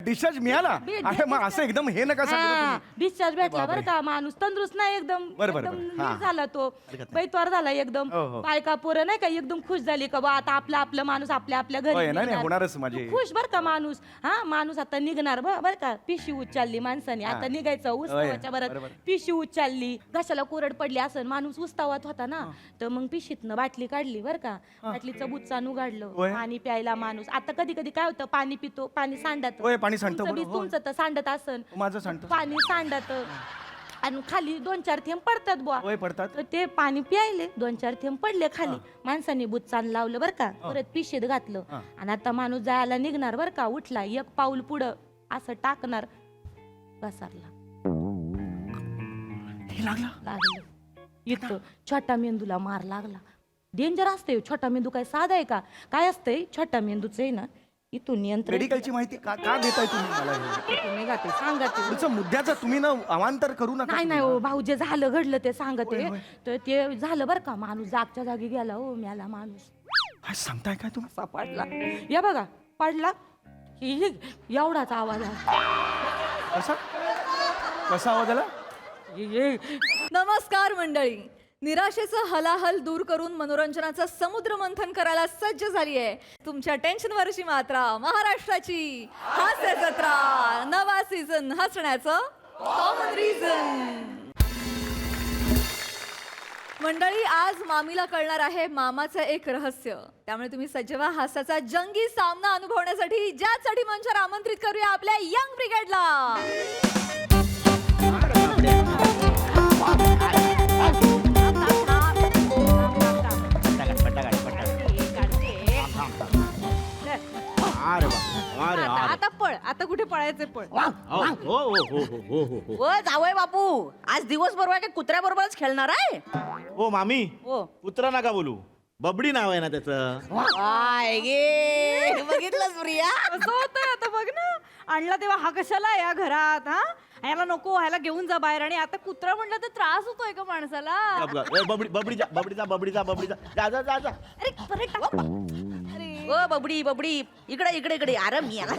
Discharge मिळाला अरे मग असं एकदम हे नका सांगू डिस्चार्ज भेटला बरं का माणूस तंदुरुस्त नाही एकदम बरं. नीट झाला तो बैतवार झाला एकदम बायका पोरं नाही का एकदम खुश झाली का बा आता आपलं माणूस आपल्या घरी नाही निघणार. होणारच माझे खुश बर का माणूस माणूस आता निघणार बर का पिशी उचलली माणसाने आता निघायचं उत्सवाच्या बरोबर पिशी उचलली घशाला कोरड पडली असं माणूस उस्तावात होता ना तर मग पिशीतनं बाटली काढली बर का बाटलीचं बुच्चान उघडलं पाणी प्यायला माणूस आता कधी कधी काय होतं पाणी पितो पाणी सांडत पाणी सांडतं तुमचं तर सांडत असन माझं सांडतं पाणी सांडत आणि खाली 2-4 थेंब पडतात बुवा पडतात तर ते पाणी प्यायले 2-4 थेंब पडले खाली माणसाने बुच्चान लावलं बर का परत पिशेत घातलं आणि आता माणूस जायला निघणार बर का उठला एक पाऊल पुढं असं टाकणार घसारला लागलं इथं छोटा मेंदूला मार लागला डेंजर असते छोटा मेंदू काय साधा आहे का काय असतंय छोटा मेंदूच आहे ना इथून नियंत्रण मेडिकलची माहिती का देताय तुम्ही मला तुम्ही गाते सांगते तुमचं मुद्द्याचं तुम्ही ना अवांतर करू नका नाही हो भाऊ जे झालं घडलं ते सांगते तर ते झालं बरं का माणूस जागच्या जागी गेला हो मेला माणूस काय सांगताय काय तुम्ही असा पडला या बघा पडला एवढाच आवाज आला कसा आवाज आला नमस्कार मंडळी निराशेचं हलाहल दूर करून मनोरंजनाचं समुद्र मंथन करायला सज्ज झाली आहे तुमच्या टेन्शनवरची मात्रा महाराष्ट्राची हास्य जत्रा नवा सीझन हसण्याचं कॉमन रिझन मंडळी आज मामीला कळणार आहे मामाचं एक रहस्य त्यामुळे तुम्ही सज्ज व्हा हास्याचा जंगी सामना अनुभवण्यासाठी ज्यासाठी मंचावर आमंत्रित करूया आपल्या यंग ब्रिगेडला आता पळ आता कुठे पळायचे पळ जावय बापू आज दिवस बरोबर आहे कुत्र्या बरोबरच खेळणार आहे हो मामी हो कुत्रा नका बोलू बबडी नाव आहे ना त्याचं बघितलं प्रिया असं होतंय आता बघ ना आणला तेव्हा हा कशाला या घरात ह्याला नको ह्याला घेऊन जा बाहेर आणि आता कुत्रा म्हणलं तर त्रास होतोय का माणसाला बबडीचा जा जा जा जा अरे परत ओ बबडी बबडी इकडे इकडे इकडे अरे मी याला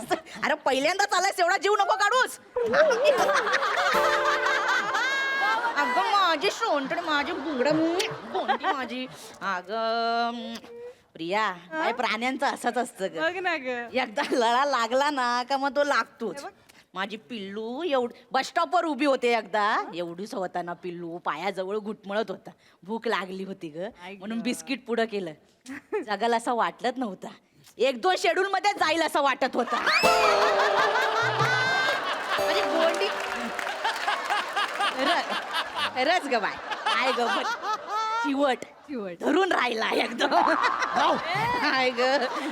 अरे पहिल्यांदाच आलायस एवढा जीव नको काढूस अगं माझी सोंटड माझी बुंगड कोणती माझी अगं प्रिया काय प्राण्यांचं असंच असतं बघ ना ग एकदा लळा लागला ना का मग तो लागतोच माझी पिल्लू बस स्टॉपवर उभी होते एकदा एवढीच होता ना पिल्लू पायाजवळ घुटमळत होता भूक लागली होती ग म्हणून बिस्किट पुढं केलं जगाला असं वाटलंच नव्हतं 1-2 शेड्यूल मध्ये जाईल असं वाटत होता म्हणजे गोंडी रच ग बाय काय ग चिवट धरून राहिला एकदम काय ग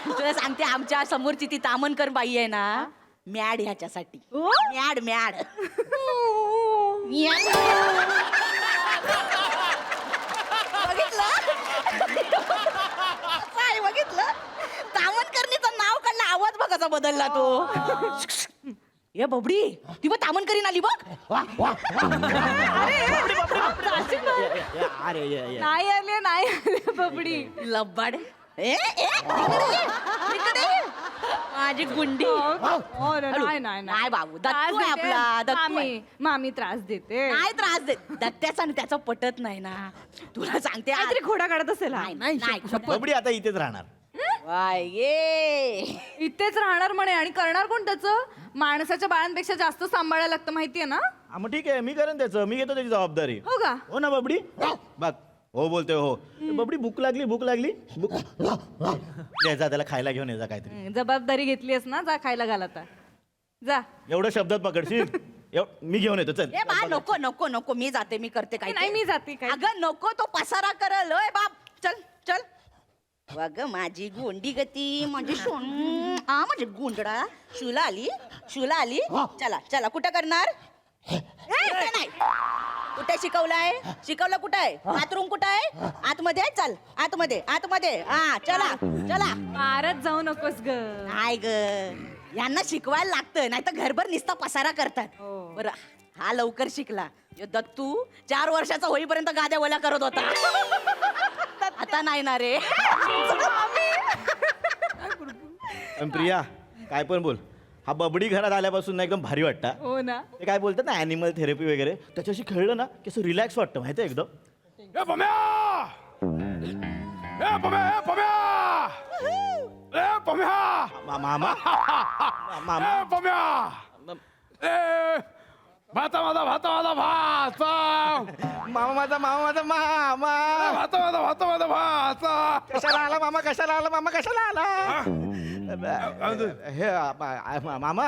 तुला सांगते आमच्या समोरची ती तामनकर बाई आहे ना मॅड ह्याच्यासाठी मॅड मॅड बघितलं तामनकरणीचं नाव काढलं आवाज बघाचा बदलला तो ये बबडी ती बघ तामनकरीन आली बघ नाही आले बबडी लब्बाड माझी गुंडी नाही बाबू दत्तू आहे आपला दत्तू आहे. मामी त्रास देते नाही त्रास देत दत्त्याचा आणि त्याचं पटत नाही ना तुला सांगते काहीतरी खोडा काढत असेल हा. नाही बबडी आता इथेच राहणार वाय ये इथेच राहणार म्हणे आणि करणार कोण त्याचं माणसाच्या बाळांपेक्षा जास्त सांभाळायला लागतं माहितीये ना मग ठीक आहे मी करेन त्याचं मी घेतो त्याची जबाबदारी हो का हो ना बबडी बघ हो बोलते हो बबडी भूक लागली भूक द्यायचा त्याला खायला घेऊन यायचा काहीतरी जबाबदारी घेतलीस ना जा खायला घाल आता जा एवढं शब्दात पकडशील मी घेऊन येतो चल ए बा नको नको नको मी जाते मी करते काय नाही मी जाते काय अगं नको तो पसारा करल ओय बाप चल चल बघ माझी गोंडी गती माझी सोन माझी गुंडडा शुला आली चला चला कुठं करणार नाही कुठे शिकवलं कुठं आहे बाथरूम कुठं आहे आतमध्ये आहे चल आतमध्ये हा चला चला मारत जाऊ नकोस ग नाही ग यांना शिकवायला लागतं नाही तर घरभर निस्ता पसारा करतात बरं हा लवकर शिकला दत्तू 4 वर्षाचा होईपर्यंत गाद्या वल्या करत होता आता नाही ना रे पण प्रिया काय पण बोल हा बबडी घरात आल्यापासून ना एकदम भारी वाटतं. हो ना. ते काय बोलतात ना ॲनिमल थेरपी वगैरे, त्याच्याशी खेळलं ना की असं रिलॅक्स वाटतं माहिती आहे एकदम. ए पम्या ए पम्या ए पम्या ए पम्या मामा मामा ए पम्या ए भाता माझा भात मामा माझा मामा भाता माझा भात कशाला आला मामा, कशाला आला मामा, कशाला आला हे मामा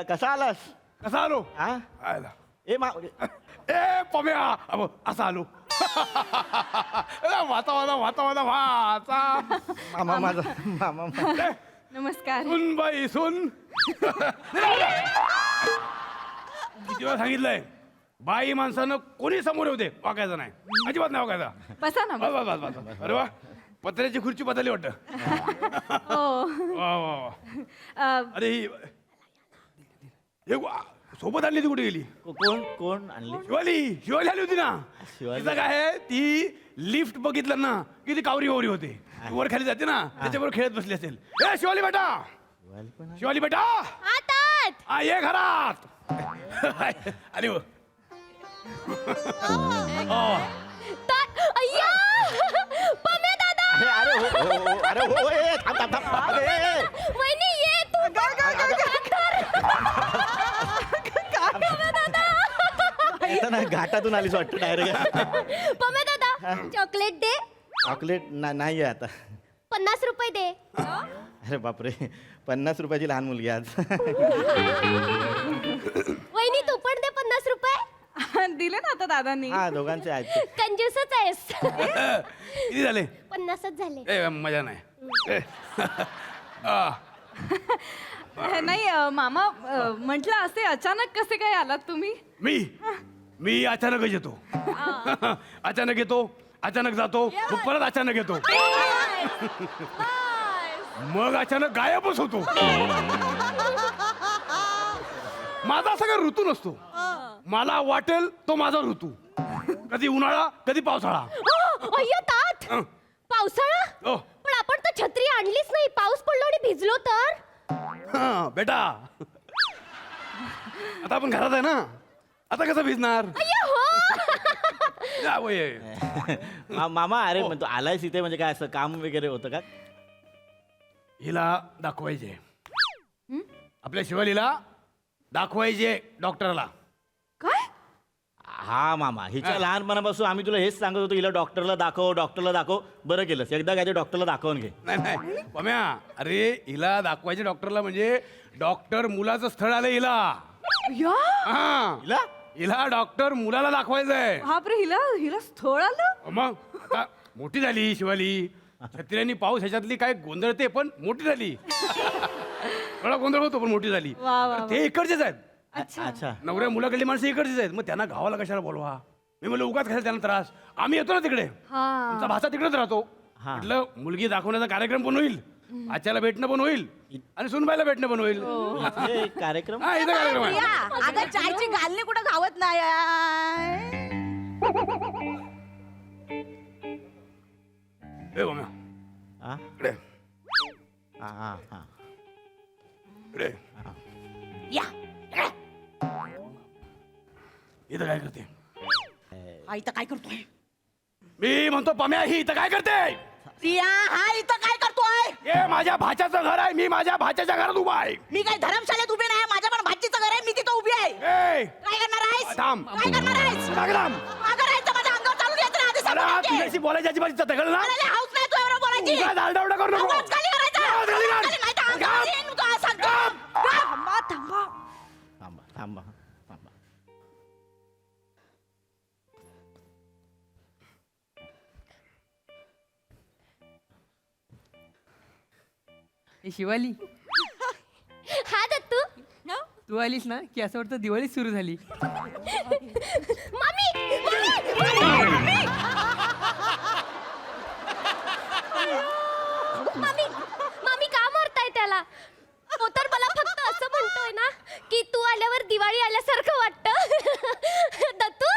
कसा आलास? कसा आलो हा आयला. ए ए पम्या अबो असा आलो भाता माझा भात मामा माझा मामा नमस्कार. सुन बाई सुन. किती वेळा सांगितलंय बाई माणसानं कोणी समोर येऊ दे वागायचं नाही, अजिबात नाही वागायचा. बसा ना. बस बस बस बस. अरे वा पत्र्याची खुर्ची बदलली वाटतं. हो. वा वा वा. अ, अरे ही सोबत आणली ती कुठे गेली? कोण कोण आणली? शिवाली आली होती ना. शिवाली. तिचं काय आहे, ती लिफ्ट बघितलं ना की ती कावरी वावरी होते, ती वर खाली जाते ना, त्याच्याबरोबर खेळत बसली असेल. ए शिवाली बेटा, शिवाली बेटा आ ये घरात. अरे हो. अरे अरे हो ए, थांब थांब थांब ए, येताना घाटातून आलीच वाटतं डायरेक्ट. चॉकलेट दे. चॉकलेट नाही आहे आता. 50 रुपये दे. अरे बापरे, 50 रुपयाची लहान मुलगी आज. वहिनी तू पण दे 50 रुपये. दिले ना आता दादांनी. हा दोघांचे आहेत. कंजूसच आहेस. किती झाले? 50च झाले. ए मजा नाही. ए. आ. नाही मामा म्हटलं असे अचानक कसे काय आलात तुम्ही? मी अचानकच येतो. अचानक येतो, अचानक जातो, मग परत अचानक येतो, मग अचानक गायबच होतो. माझा सगळा ऋतू नसतो. मला वाटेल तो माझा ऋतू. कधी उन्हाळा, कधी पावसाळा. अय्यो तात. हं. पावसाळा? ओ. पण आपण तर छत्री आणलीच नाही. पाऊस पडलो आणि भिजलो तर? हा, बेटा आता आपण घरात आहे ना, आता कसं भिजणार? अय्यो हो. या वय. मामा अरे म्हणतो आलायस इथे म्हणजे काय असं काम वगैरे होतं का? हिला दाखवायचे, आपल्या शिवालीला दाखवायचे डॉक्टरला. काय? हा मामा, हिच्या लहानपणापासून आम्ही तुला हेच सांगत होतो, हिला डॉक्टरला दाखव. बरं केलंस, एकदा काय डॉक्टरला दाखवून घे. नाही पम्या, अरे हिला दाखवायचे डॉक्टरला म्हणजे डॉक्टर मुलाचं स्थळ आलं हिला. या हा, हिला डॉक्टर मुलाला दाखवायचंय. बापरे, हिला स्थळ आलं. मग आता मोठी झाली शिवाली, छत्र्यांनी पाऊस ह्याच्यातली काय गोंधळते पण मोठी झाली. थोडा गोंधळ होतो पण मोठी झाली. तर ते इकडचेच आहेत. अच्छा नवऱ्या मुलाकडली माणसं इकडचीच आहेत, मग त्यांना गावाला कशाला बोलवा? मी म्हणलं उगाच कशाला त्यांना त्रास, आम्ही येतो ना तिकडे, तुमचा भाचा तिकडेच राहतो. म्हटलं मुलगी दाखवण्याचा कार्यक्रम पण होईल, आच्याला भेटणं पण होईल आणि सुनबाईला भेटणं पण होईल. हे कार्यक्रम हा, इथं कार्यक्रम आहे. प्रिया, अगं चायची गालणी कुठं गावत नाही. ए बघा हा? इकडे हा. इकडे या इथं काय करते? हा इथं काय करतोय? मी म्हणतो पम्या, ही इथं काय करते? प्रिया हा इथं काय करतोय? हे माझ्या भाच्याचं घर आहे, मी माझ्या भाच्याच्या घरात उभा आहे. मी काय धर्मशाळेत उभी नाही, माझ्या पण भाचीचं घर आहे, मी तिथं उभी आहे. ए, काय करणार आहेस? थांब. काय करणार आहेस? लागलाम. मागं राहायचं, माझ्या अंगावर चालून यायचं ना, आधी अरे सांगून ठेव. तुझ्याशी बोलायची अजिबात दखल ना. मला लय हौस नाही तुझ्याबरोबर बोलायची. उगाच आरडाओरडा करू नको. आवाज खाली करायचा. आवाज खाली कर. आवाज खाली नाही तर अंगावर गप. येईन तुझा, सांगतो. थांबा. थांबा. ए शिवाली, हा दत्तू. तू आलीस ना की असं वाटतं दिवाळी सुरू झाली. मामी मामी मामी का मारताय त्याला? तो तर मला फक्त असं म्हणतोय ना की तू आल्यावर दिवाळी आल्यासारखं वाटतं. दत्तू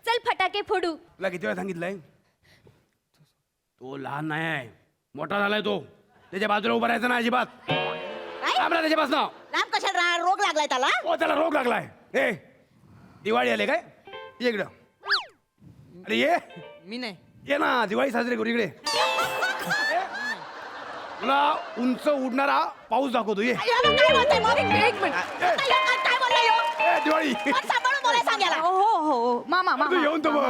चल फटाके फोडू. तुला किती वेळा सांगितलंय? तो लहान नाही आहे, मोठा झालाय तो. त्याच्या बाजूला उभा राहायचं ना अजिबात. लांब राहा त्याच्यापासून. लांब कशाला रोग लागलाय त्याला? ओ त्याला रोग लागलाय. ए दिवाळी आले काय? ये इकडं. अरे ये मी नाही. ये ना, दिवाळी साजरी करू इकडे. तुला उंच उडणारा पाऊस दाखवतो. ये काय बोलतोय मग? एक मिनिट. काय बोललाय ह्यो? ए, दिवाळी पण सांभाळून बोलायला सांग याला. हो हो मामा तू मामा येऊन तर बघ.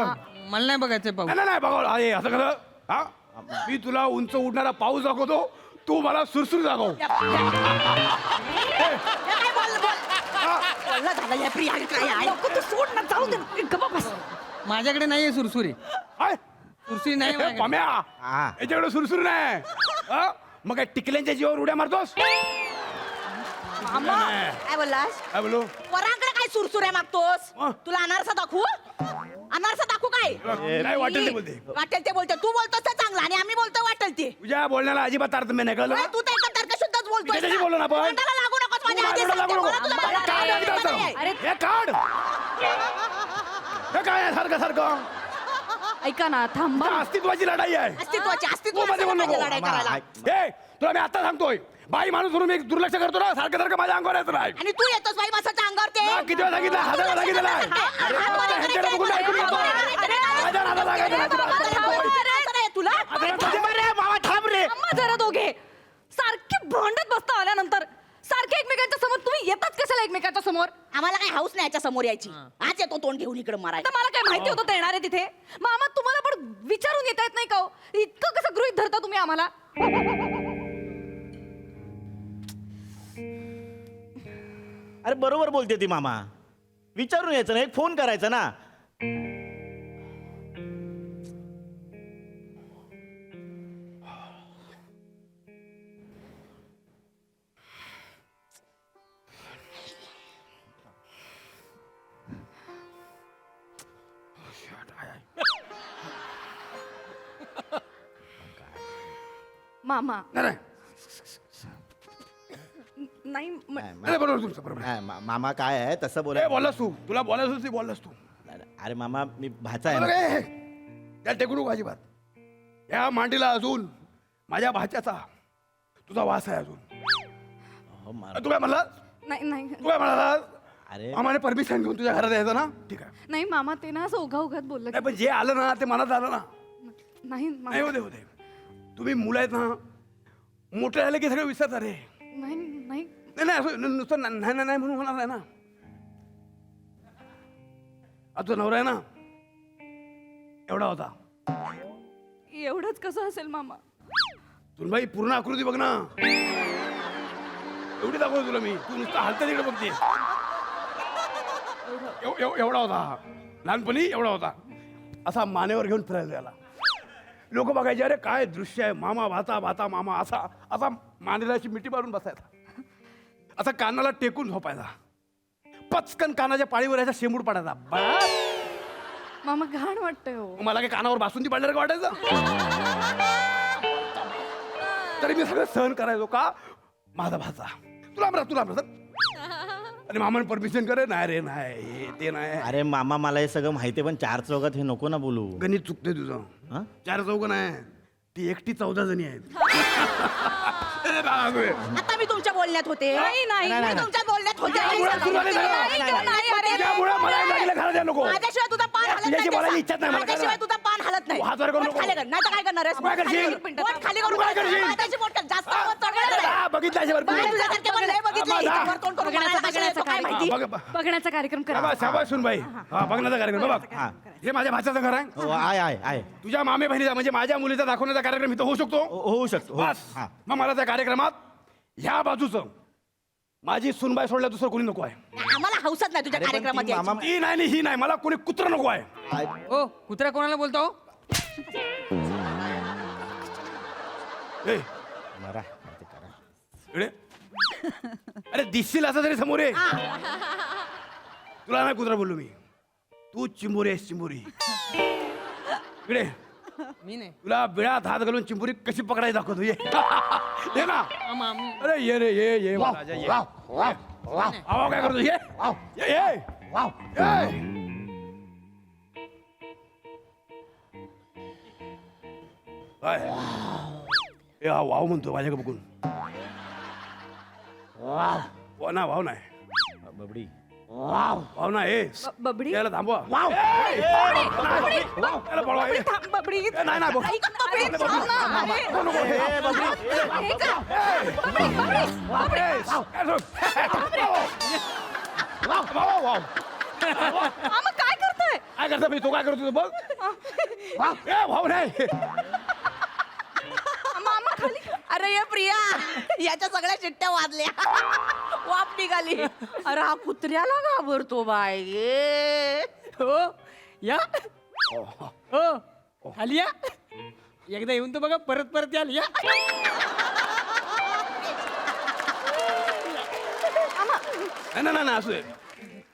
मला नाही बघायचं पाहू. नाही नाही बघा अरे असं कसं हा मी तुला उंच उडणारा पाऊस दाखवतो, तू मला सुरसुर दाखव. हे काय बोलणं झालं या प्रिया? काय आहे? नको तू सोड ना, जाऊ दे. गप्प बस. माझ्याकडे नाहीये सुरसुरी. हाय? सुरसुरी नाही ए, माझ्याकडे. पम्या हा. याच्याकडे सुरसुर नाही. हा? मग काय टिकल्यांच्या जीवावर उड्या मारतोस? मामा काय बोललास? काय बोलू? वरांकडे काय सुरसुऱ्या मागतोस? अ. तुला अनारसा दाखवू? अनारसा दाखवू काय? काय वाटेल ते बोलते. वाटेल ते बोलतो. तू बोलतोस ते चांगलं आणि आम्ही बोलतो वाटेल ते. तुझ्या बोलण्याला अजिबात तारतम्य नाही कळलं. अरे, तू तर एकदम तर्कशुद्धच बोलतोस त्याच्याशी ना. बोलू ना आपण. तोंडाला लागू नकोस माझ्या. आधी लागू सांगते, नको. मला तुझं हे काढ बोलणं एकदाचं. नाही. अरे हे काढ. हे काय आहे सारखं सारखं? ऐका ना, थांबा. अस्तित्वाची लढाई आहे. अस्तित्वाची तू मध्ये बोल नको. लढाई करायला. हे तुला मी आता सांगतोय, बाई माणूस म्हणून मी दुर्लक्ष करतो ना, सारखं सारखं माझ्या अंगावर येत नाही. आणि तू येतोस बाई माणसाच्या अंगावर ते. ना, किती वेळा सांगितलं? 1000 वेळा सांगितलं आहे. ह्यांच्याकडे बघून ऐकून नको. माझ्या नादाला लागायचं नाही तुला. तुला मामा थांब रे. थांबा जरा दोघे. सारखे भांडत बसता आल्यानंतर सारखे एकमेकांच्या समोर. तुम्ही येतात कशाला एकमेकांच्या समोर? आम्हाला काय हाऊस नाही याच्या समोर यायची. आज येतो तोंड घेऊन इकडे मारायला. आता मला काय माहिती होतं ते येणार आहे तिथे. मामा तुम्हाला पण विचारून येता येत नाही का हो? इतकं कसं गृहीत धरता तुम्ही आम्हाला? अरे बरोबर बोलते ती मामा. विचारून यायचं ना, एक फोन करायचा ना. मामा नाही, नाही. नाही नाही, बरोबर तुमचं बरोबर. नाही, मामा काय आहे तसं ए, बोला. बोललास तू. तुला बोलायचं ते बोललास तू. अरे मामा मी भाचा आहे बरोबर ना. आहे. त्या टेकू नको अजिबात. या मांडीला अजून माझ्या भाच्याचा तुझा वास आहे अजून. हो, तू काय म्हणला? नाही नाही तू काय म्हणाला? अरे मामाने परमिशन घेऊन तुझ्या घरात यायचं ना? ठीक आहे. नाही मामा ते ना असं उघाउघात बोललं नाही पण जे आलं ना ते मनात आलं ना. नाही मामा. नाही होते होते. तुम्ही मुलं आहेत ना, मोठे झाले की सगळं विसरता रे. नाही नाही नाही नाही असं नुसतं नाही नाही नाही म्हणून होणार नाही ना. तुझा नवरा आहे ना, एवढा होता. एवढंच कसं असेल मामा? सुनबाई पूर्ण आकृती बघ ना. एवढी दाखवतो तुला मी. तू नुसतं हालतं तिकडे बघते. एवढा होता. लहानपणी एवढा होता. असा मानेवर घेऊन फिरायला त्याला. लोक बघायचे, अरे काय दृश्य आहे. मामा भाता भाता मामा. असा असा मानेला अशी मिठी मारून बसायचा. असा कानाला टेकून झोपायचा. पचकन कानाच्या पाळीवर याचा शेंबूड पडायचा. बस. मामा घाण वाटतंय हो. मला काय कानावर बासुंदी पडल्यावर वाटायचं. तरी मी सगळं सहन करायचो. का? माझा भाचा. तुला आणि मामाने परमिशन करे. नाही रे नाही, हे ते नाही. अरे मामा मला हे सगळं माहिती आहे, पण 4 चौघात हे नको ना बोलू. गणित चुकतंय तुझं. हा? 4 चौघ नाही, ती एकटी 14 जणी आहेत. आता मी तुमच्या बोलण्यात होते. नाही, नाही, मी नाही. तुमच्या बोलण्यात होते. तुझ्यामुळे सुरुवात आहे सगळं. नाही, अरे. तुझ्यामुळे मला लागलं घरात या नको. माझ्याशिवाय तुझा पान हलत तुझ्याशी नाही. बोलायची इच्छाच नाही मला. माझ्याशिवाय तुझा पान हलत नाही. तू हात वर करू बोट नको. खाली कर. नाही तर काय करणार आहेस? तू काय करशील? बोट खाली करू. तू काय करशील? माझ्याशी बोट कर. जास्त आवाज चढवायचा नाही. बघितल्याशिवाय बाई, तुझ्यासारखे पण लय बघितले. माझा. वर तोंड करून बोलायला कशाला येतो काय माहिती? बघण्याचा कार्यक्रम करा. शाबास सुनबाई. हा बघण्याचा कार्यक्रम बघ. हा. हे माझ्या भाच्याचं घर आहे. हो, आहे तुझ्या मामे बहिणीचा म्हणजे माझ्या मुलीचा दाखवण्याचा कार्यक्रम इथं होऊ शकतो. होऊ शकतो. हो. बस. हा. मग मला त्या कार्यक्रमात ह्या बाजूचं माझी सुनबाई सोडल्या दुसरं कोणी नको आहे. आम्हाला हौसत नाही तुझ्या अरे पण कार्यक्रमात ती यायची. मामा- ती नाही आणि ही नाही. मला कोणी कुत्र नको आहे. ओ कुत्रा कोणाला बोलतो हो? ए, मारा, ते करा. इकडे. अरे दिसशील असं तरी समोर ये. तुला नाही कुत्रा बोललो मी. तू चिंबोरी आहेस चिंबोरी. इकडे. मी नाही. तुला बिळात हात घालून चिंबोरी कशी पकडायची दाखवतो. ये ये ना. मामा अरे ये रे ये महाराजा ये. आवा काय करतो? ये ये वाव म्हणतो माझ्याकडे बघून. वाव नाही बबडी वाव नाही बबडी याला थांबवा याला पळवा, ए. बबडी ए, नाही नाही बोल. ऐक ना, बबडी, थांब ना. मामा काय करताय काय करता मी तो काय करतो बघ ए भाऊ नाही मामा खाली अरे ये प्रिया याच्या सगळ्या चिट्ट्या वाजल्या वाप निघाली अरे हा कुत्र्याला घाबरतो बाय ये हो या हो खाली या एकदा येऊन तर बघा परत परत याल या नाही नाही नाही असू दे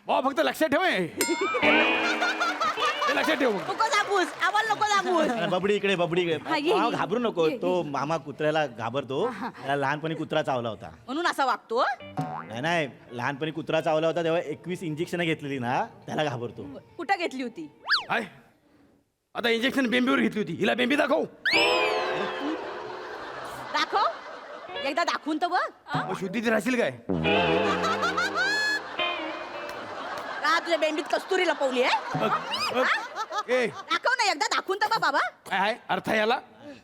भाऊ फक्त लक्षात ठेव हे. ते लक्षात ठेव फक्त. नको दाबूस आम्हाला नको दाबूस अरे बबडी इकडे बबडी इकडे हा, ये, मामा, ये. घाबरू नको तो मामा कुत्र्याला घाबरतो त्याला लहानपणी कुत्रा चावला होता म्हणून असा वागतो नाही नाही लहानपणी कुत्रा चावला होता तेव्हा 21 इंजेक्शन घेतलेली ना त्याला घाबरतो कुठं घेतली होती काय आता इंजेक्शन बेंबीवर घेतली होती हिला बेंबी दाखव दाखव एकदा दाखवून तर बघ मग शुद्धीत राहशील काय का तुझ्या बेंबीत कस्तुरी लपवली आहे बघ, बघ. ए दाखव ना एकदा दाखवून तर बघ बाबा काय आहे अर्थ आहे याला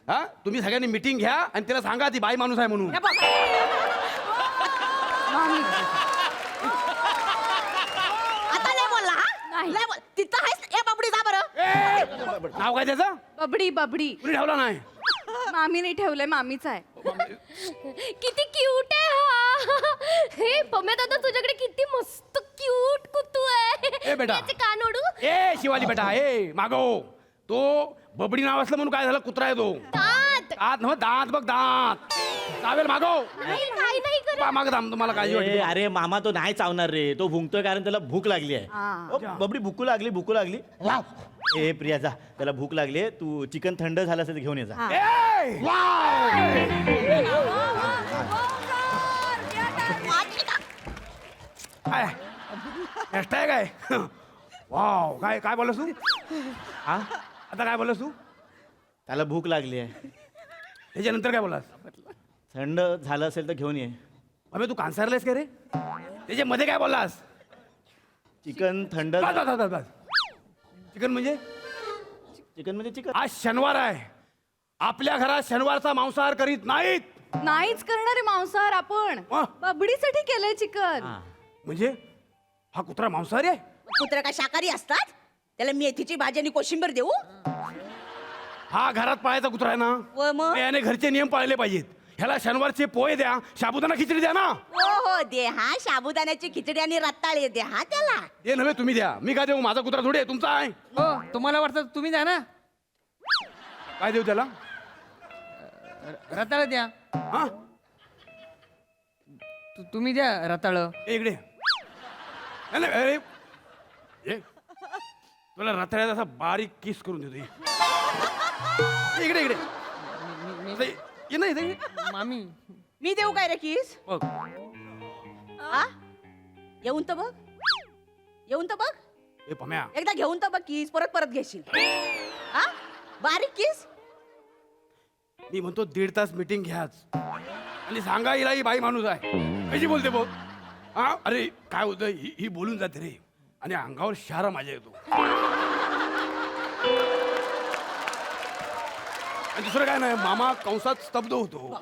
हा तुम्ही सगळ्यांनी मिटिंग घ्या आणि त्याला सांगा ती बाई माणूस आहे म्हणून हे बघ. आता नाही बोलला हा नाही. लय बोल तिथं आहेस ए बाबडी जा बरं नाव काय त्याचं बबडी बबडी कुणी ठेवला नाही मामीने ठेवलंय मामीच आहे किती क्यूट आहे हा हे पम्या दादा तुझ्याकडे किती मस्त क्यूट कुतू आहे ए बेटा. याचे कान ओढू ए शिवाली बेटा ए मागो तो बबडी नाव असलं म्हणून काय झालं कुत्रा आहे तो दात दात नव्ह दात बघ दात चावेल मागो नाही काय नाही करत माग थांब तुम्हाला काळजी ए, वाटते अरे मामा तो नाही चावणार रे तो भुंकतोय कारण त्याला भूक लागली आहे ओ, बबडी भूकू लागली ए प्रिया जा त्याला भूक लागली तू चिकन थंड झालं असेल तर घेऊन ये जा ए! काय नेक्स्ट आहे काय वाव काय काय बोलस तू हा आता काय बोलस तू त्याला भूक लागली आहे त्याच्यानंतर काय बोलास थंड झालं असेल तर घेऊन ये अबे तू कांसारलेस का रे त्याच्यामध्ये काय बोललास चिकन थंड बस, बस, बस, बस. चिकन म्हणजे चिकन म्हणजे चिकन आज शनिवार आहे आपल्या घरात शनिवारचा मांसाहार करीत नाहीत नाहीच करणारे मांसाहार आपण वा. बबडीसाठी केलंय चिकन म्हणजे हा कुत्रा मांसाहारी आहे कुत्रे काय शाकाहारी असतात त्याला मेथीची भाजी आणि कोशिंबीर देऊ हा घरात पाळायचा कुत्रा आहे ना व मग याने घरचे नियम पाळले पाहिजेत ह्याला शनिवारचे पोहे द्या साबुदाणा खिचडी द्या ना हो हो दे हा साबुदाण्याची खिचडी आणि रताळे दे हा त्याला ते नव्हे तुम्ही द्या मी काय देऊ माझा कुत्रा थोडे आहे, तुमचा आहे हो तुम्हाला वाटतं तुम्ही द्या ना काय देऊ त्याला रताळ द्या हा तुम्ही द्या रताळ ए, इकडे नाही, नाही, अरे ए, तुला रताळ्यात असा बारीक किस करून देतो ये. इकडे इकडे असं ये ना इथे ये. मामी मी देऊ काय रे किस बघ हा येऊन तर बघ येऊन तर बघ ए पम्या एकदा घेऊन तर बघ किस परत परत घेशील हा बारीक किस मी म्हणतो 1.5 तास मीटिंग घ्याच आणि सांगा हिला ही बाई माणूस आहे कशी बोलते बघ हा अरे काय होतं ही बोलून जाते रे आणि अंगावर शहारा माझ्या येतो आणि दुसरं काय नाही मामा कंसात स्तब्ध होतो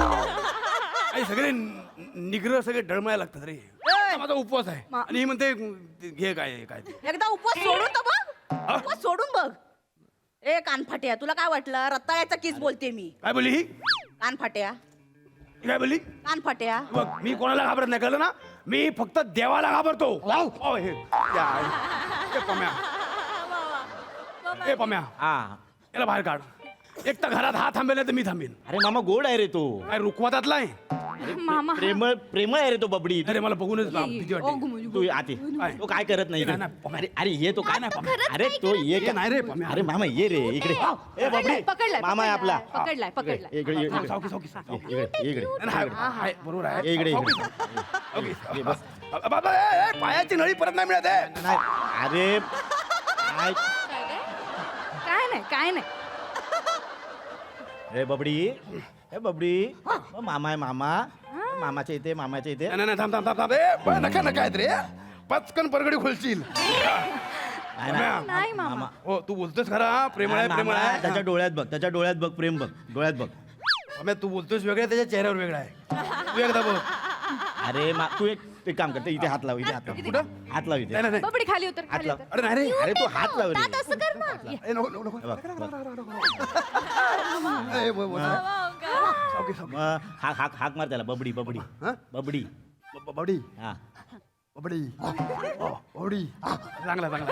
आणि सगळे निग्रह सगळे डळमळायला लागतात रे आता माझा उपवास आहे आणि ही म्हणते घे काय काय ते. एकदा उपवास सोडून तर बघ उपवास सोडून बघ ए कानफाट्या तुला काय वाटलं रताळ्याचा किस बोलते मी काय बोलली ही कानफाट्या ही काय बोलली कानफाट्या बघ मी कोणाला घाबरत नाही कळलं ना मी फक्त देवाला घाबरतो ओ, हे पम्या ए पम्या हा याला बाहेर काढ एक तर घरात हा थांबेल नाही तर मी थांबेन अरे मामा गोड आहे रे तो काय रुखवातातला आहे प्रेमळ प्रेमळ आहे रे तो बबडी अरे मला बघूनच भीती वाटते तू आते तो काय करत नाही नाही, नाही, अरे अरे ये तो काय अरे तो ये हे नाही रे पम्या अरे मामा ये रे इकडे ए बबडी पकडलाय, मामा आहे आपला पकडलाय, पकडलाय. इकडे इकडे, इकडे. सावकी, सावकी, सावकी. इकडे इकडे नाही, आहे, बरोबर आहे इकडे, इकडे. सावकी. ये बस. बाबा ए, ए, पायाची नळी परत नाही मिळत आहे नाही अरे काय काय नाही ए बबडी ए बबडी ओ, मामा आहे मामा मामाच्या इथे मामाच्या इथे. नाही नाही, थांब थांब थांब थांब ए नका नका आहेत रे पचकन परगडी खोलशील. नाही, नाही. नाही मामा हो तू बोलतोस खरा प्रेमळ आहे प्रेमळ मामा, आहे. त्याच्या डोळ्यात बघ, त्याच्या डोळ्यात बघ, प्रेम बघ, डोळ्यात बघ. माम्या, तू बोलतोस वेगळं त्याच्या चेहऱ्यावर वेगळा आहे. तू एकदा बघ. अरे तू एक काम करते, इथे हात लाव, इथे हात लाव. कुठं? हात लाव इथे. नाही नाही बबडी खाली उतर हात खाली लाव. उतर अरे नाही रे अरे तू हात लाव रे. तात असं कर ना ए, नको नको नको. बघ, बघ. ए, सावकी सावकी. मग हाक मार त्याला, बबडी बबडी हा? बबडी. बबडी हा बबडी बबडी चांगला चांगला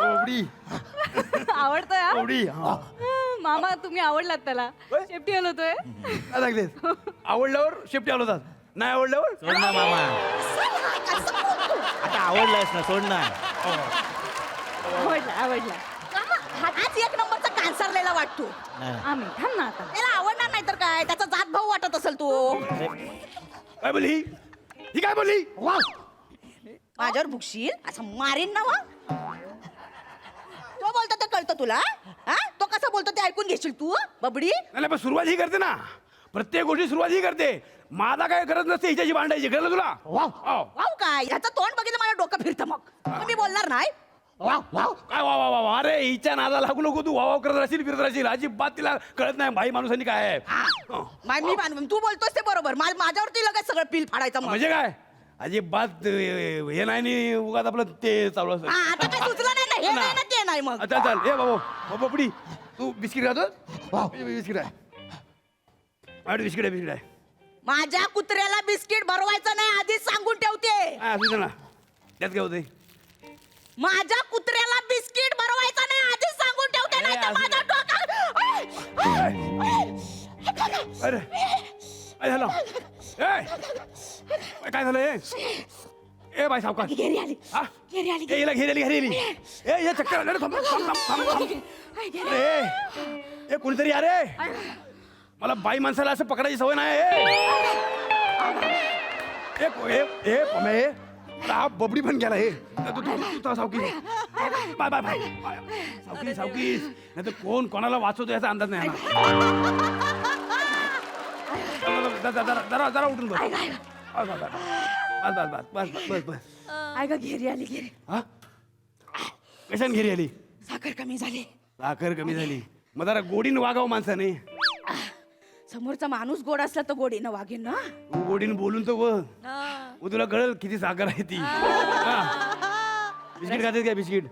बबडी आवडतोय हा? बबडी हा. मामा तुम्ही आवडलात त्याला होय? शेपटी हलवतोय काय सांगतेस आवडल्यावर शेपटी आलोतात नाही आवडल्यावर सोड ना मामा, आता आवडलायस ना, सोड ना. आवडला आवडला हाच एक नंबरचा कांसारलेला वाटतो. नाही, नाही. आम्ही थांब ना आता त्याला आवडणार नाही तर काय, त्याचा जात भाऊ वाटत असेल तो. काय बोलली ही काय बोलली माझ्यावर भुकशील असं मारीन ना मग. तो बोलतो ते कळतं तुला, हा? तो कसा बोलतो ते ऐकून घेशील तू बबडी. नाही पण सुरुवात ही करते ना, प्रत्येक गोष्टी सुरुवात ही करते. माझा काय गरज नसते हिच्याशी भांडायची, कळलं तुला. वाव काय ह्याचं तोंड बघितलं माझं डोकं फिरतं मग मी बोलणार नाही. काय वा वा वा वा अरे हिच्या नादा लागू नको तू वाव करत राहशील फिरत राहशील अजिबात तिला कळत नाही भाई माणूसांनी काय आहे. तू बोलतोस ते बरोबर माझ्यावरती लगेच सगळं पिल फाडायचं मग. म्हणजे काय अजिबात हे नाही नी उगाच आपलं ते चालू असतं. हा, आता काय सुचलं नाही ना, हे नाही ना ते नाही मग. अच्छा चल ए बाबा बबडी तू बिस्किट खातो बिस्किट आहे माझ्याकडे बिस्किट आहे बिस्किट आहे. माझ्या कुत्र्याला बिस्किट भरवायचं नाही आधीच सांगून ठेवते. हा असू दे ना त्यात काय होते. माझ्या कुत्र्याला बिस्किट भरवायचं नाही आधीच सांगून ठेवते नाही तर माझ्या डोक्यात. अरे काय झालं काय झालं ए बाय सावकाश घेरी आली हा? घेरी आली ए, हिला घेरेली घेरेली ए ये चक्कर आलं रे, थांब थांब थांब थांब थांब. अरे ए कोणीतरी अरे मला बाई माणसाला असं पकडायची सवय नाही ए पमे हा बबडी पण गेला हे सावकी बाय बाय बाय सावकी सावकी नाही तर कोण कोणाला वाचवतो याचा अंदाज नाही जरा उठून बस बस बस बस बस बस काय ग घेरी आली घेरी. हा कशाने घेरी आली. साखर कमी झाली. साखर कमी झाली मग जरा गोडीनं वागाव माणसाने. समोरचा माणूस गोड असला तर गोडीनं वागेन ना. तू गोडीनं बोलून तर मग तुला कळल किती साखर आहे ती. बिस्किट खाते काय बिस्किट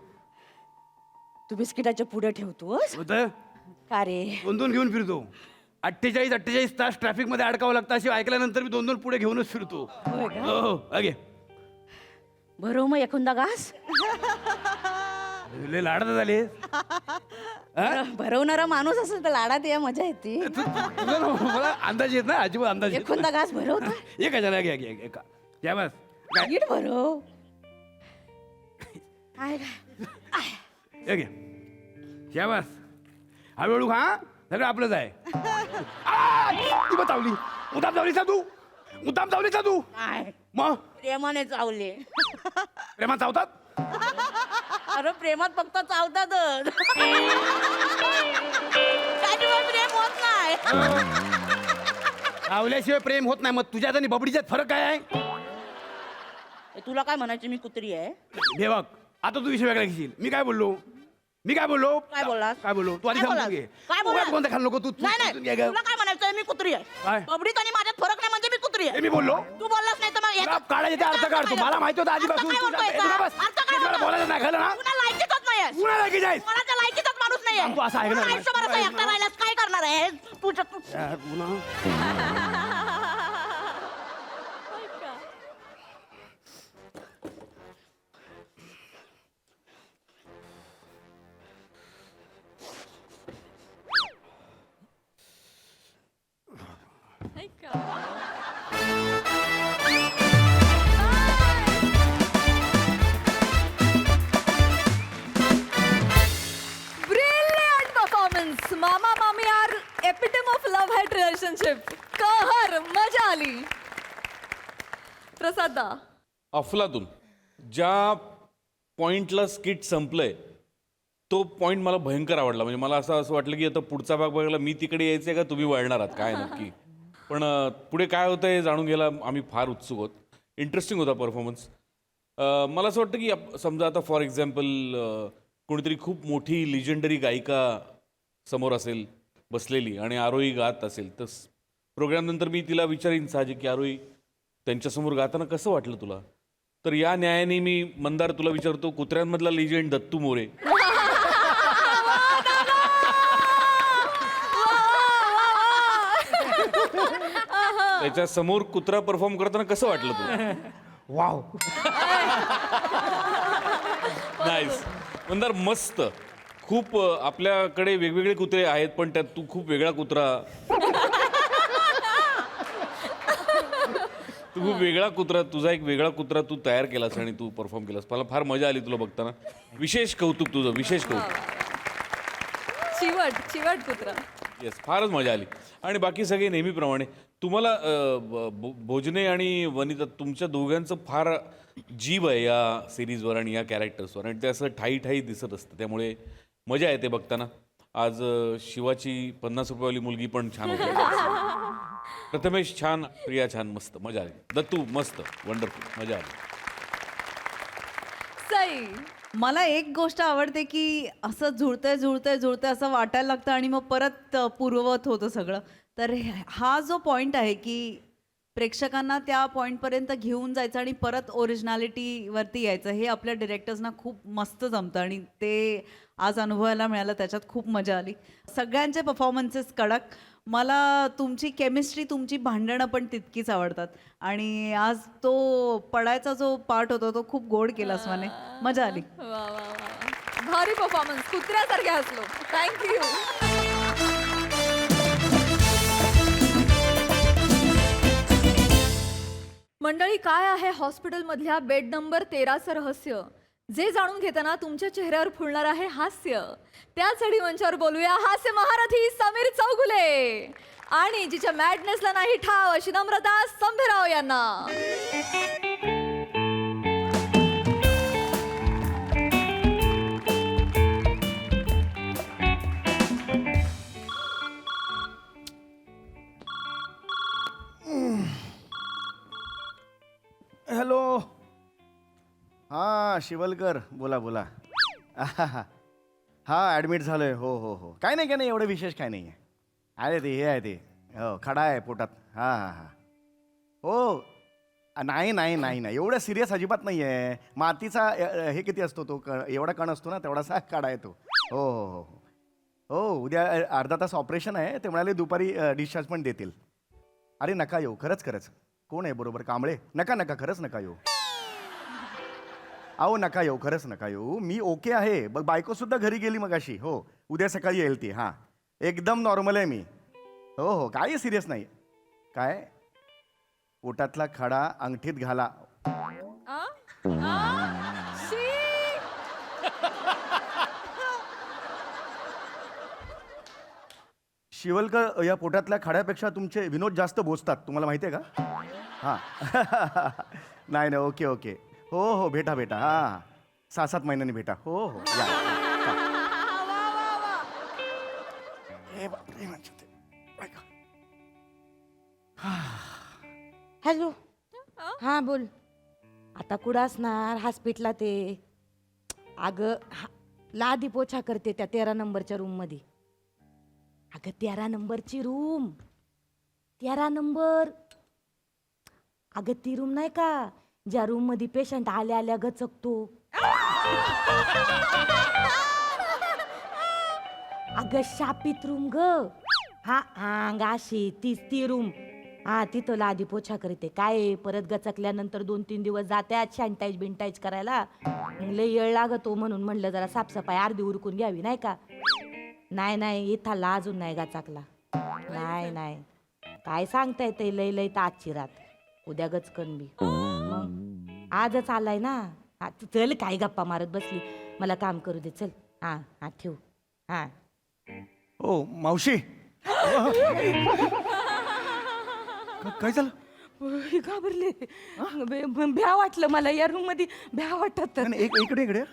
तू बिस्किटाच्या पुढे ठेवतोस होत का रे. दोन घेऊन फिरतो 48 तास ट्रॅफिक मध्ये अडकावं लागतं अशी ऐकल्यानंतर मी 2 पुढे घेऊनच फिरतो. होय का? हो अगे बरो मग एखादा घास लय लाडत झाले. भरवणारा माणूस असेल तर लाडात या मजा येते. तुला ना मला अंदाज येत नाही अजिबात अंदाज येत एखादा घास भरवतो ये काय झालं घ्या बस काय नीट भरव. काय हे घे घ्या बस हळूहळू खा सगळं आपलंच आहे. ती मग चावली मुद्दाम चावलीचा तू मुद्दाम चावलीचा तू काय मग प्रेमाने चावले. प्रेमात चावतात. अरे प्रेमात फक्त चावतातच. त्याशिवाय प्रेम होत नाही. चावल्याशिवाय प्रेम होत नाही मग तुझ्यात आणि बबडीच्यात फरक काय आहे. तुला काय म्हणायचं मी कुत्री आहे. हे बघ आता तू विषय वेगळा घेशील. मी काय बोललो काय बोललास? काय बोललो तू आधी काय समजून बोललास? घे. काय उगाच बोललास? कोणता खाल्लं नको तू नाही समजून घे नाही ग. तुला काय म्हणायचं मी कुत्री काय? आहे. बबडीत आणि माझ्यात फरक नाही म्हणजे मी कुत्री हे आहे. मी बोललो तू बोललास नाही तर मग तुला काढायचे ते अर्थ काढतो मला माहिती होतं आधीपासून अर्थ काय तुझ्या- बोलतोय तुला का? बस. अर्थ काय तुला बोलतोय? बोलायचं नाही खाल्लं ना तुला लायकीच नाहीये. कुणाला की जायस कोणाच्या लायकीचाच माणूस नाहीये. तू असं ऐकणार नाही. आयुष्यभर असं एकटा राहिलास काय करणार आहे तुझ्या यार, पुन्हा ब्रिलियंट परफॉर्मन्स. मामा मामी are epitome of love hate relationship. कहर मजा आली. प्रसाद दा अफलातून ज्या पॉइंटला स्किट संपलंय तो पॉइंट मला भयंकर आवडला. म्हणजे मला असं वाटलं की आता पुढचा भाग बघायला मी तिकडे यायचंय का तुम्ही वळणार आहात काय नक्की. पण पुढे काय होतं हे जाणून घ्यायला आम्ही फार उत्सुक आहोत. इंटरेस्टिंग होता परफॉर्मन्स. मला असं वाटतं की समजा आता फॉर एक्झाम्पल कोणीतरी खूप मोठी लिजंडरी गायिका समोर असेल बसलेली आणि आरोही गात असेल, तर प्रोग्रामनंतर मी तिला विचारीन साहजिक की आरोही त्यांच्यासमोर गाताना कसं वाटलं तुला. तर या न्यायाने मी मंदार तुला विचारतो, कुत्र्यांमधला लिजेंड दत्तू मोरे त्याच्या समोर कुत्रा परफॉर्म करताना कसं वाटलं तुला. वाव. नाईस मंदार, मस्त. खूप आपल्याकडे वेगवेगळे कुत्रे आहेत, पण त्यात तू खूप वेगळा कुत्रा, तू खूप वेगळा कुत्रा, तुझा एक वेगळा कुत्रा तू तयार केलास आणि तू परफॉर्म केलास. मला फार मजा आली तुला बघताना. विशेष कौतुक तुझं, विशेष कौतुक. चिवट कुत्रा. येस, फारच मजा आली. आणि बाकी सगळे नेहमीप्रमाणे तुम्हाला भोजने आणि वनिता तुमच्या दोघांचं फार जीव आहे या सिरीजवर आणि या कॅरेक्टर्सवर, आणि ते असं ठाई ठाई दिसत असतं, त्यामुळे मजा येते बघताना. आज शिवाची 50 रुपयावाली मुलगी पण छान होती. प्रथमेश छान, प्रिया छान, मस्त मजा आली. दत्तू मस्त, वंडरफुल, मजा आली. सई. मला एक गोष्ट आवडते की असं जुळतंय असं वाटायला लागतं आणि मग परत पूर्ववत होतं सगळं. तर हा जो पॉईंट आहे की प्रेक्षकांना त्या पॉईंटपर्यंत घेऊन जायचं आणि परत ओरिजिनॅलिटीवरती यायचं, हे आपल्या डिरेक्टर्सना खूप मस्त जमतं आणि ते आज अनुभवायला मिळालं. त्याच्यात खूप मजा आली. सगळ्यांचे परफॉर्मन्सेस कडक. मला तुमची केमिस्ट्री, तुमची भांडणं पण तितकीच आवडतात. आणि आज तो पडायचा जो पार्ट होता तो खूप गोड केलास माने. मजा आली. वा वा वा, भारी परफॉर्मन्स. कुत्र्यासारखे हसलो. थँक्यू. मंडळी, काय आहे हॉस्पिटलमधल्या बेड नंबर 13चं रहस्य, जे जाणून घेताना तुमच्या चेहऱ्यावर फुलणार आहे हास्य. त्यासाठी मंचावर बोलूया हास्य महारथी समीर चौगुले आणि जिच्या मॅडनेसला नाही ठाव अशी नम्रता संभेराव यांना. हॅलो. हां शिवलकर, बोला बोला. हां ॲडमिट झालो आहे. हो. काय नाही एवढं विशेष काय नाही आहे. अरे ते हे आहे ते, हो खडा आहे पोटात. हां. हो नाही एवढं सिरियस अजिबात नाही आहे. मातीचा हे किती असतो तो एवढा कण असतो ना, तेवढासा काढा आहे तो. हो उद्या अर्धा तास ऑपरेशन आहे. ते म्हणाले दुपारी डिस्चार्ज पण देतील. अरे नका येऊ, खरंच. कोण आहे बरोबर? कांबळे. नका खरंच नका येऊ. अहो नका येऊ, खरंच नका येऊ. मी ओके आहे. बघ बायको सुद्धा घरी गेली मगाशी. हो उद्या सकाळी येईल ती. हां एकदम नॉर्मल आहे मी. हो काही सिरियस नाही. काय पोटातला खडा अंगठीत घाला. शिवलकर, या पोटातल्या खड्यापेक्षा तुमचे विनोद जास्त बोचतात, तुम्हाला माहिती आहे का? हां नाही ओके. हो भेटा हां 6-7 महिन्यांनी भेटा. हो या. हॅलो. हा बोल. आता कुठं असणार? हॉस्पिटलला ते. अगं लादी पोछा करते त्या 13 नंबरच्या रूम मध्ये. अगं 13 नंबरची रूम, 13 नंबर. अगं ती रूम नाही का ज्या रूम मध्ये पेशंट आल्या गचकतो. अगं शापित रूम ग. हा अशी ती रूम. हा तिथं लादी पोछा करते. काय परत गचकल्यानंतर 2-3 दिवस जात्यात सॅनिटाईज बिंटाईज करायला. मग लय वेळ लागतो म्हणून म्हणलं जरा साफसफाई अर्धी उरकून घ्यावी नाही का. नाही इथला अजून नाही गचकला. नाही काय सांगता येते. लय ताजची रात. उद्या गचकन बी. मग आजच आलाय ना. चल काय गप्पा मारत बसली. मला काम करू दे. चल. हा ठेव. हा हो मावशी. काय झालं? घाबरले. भ्या वाटलं मला या रूम मध्ये. भ्या वाटत. इकडे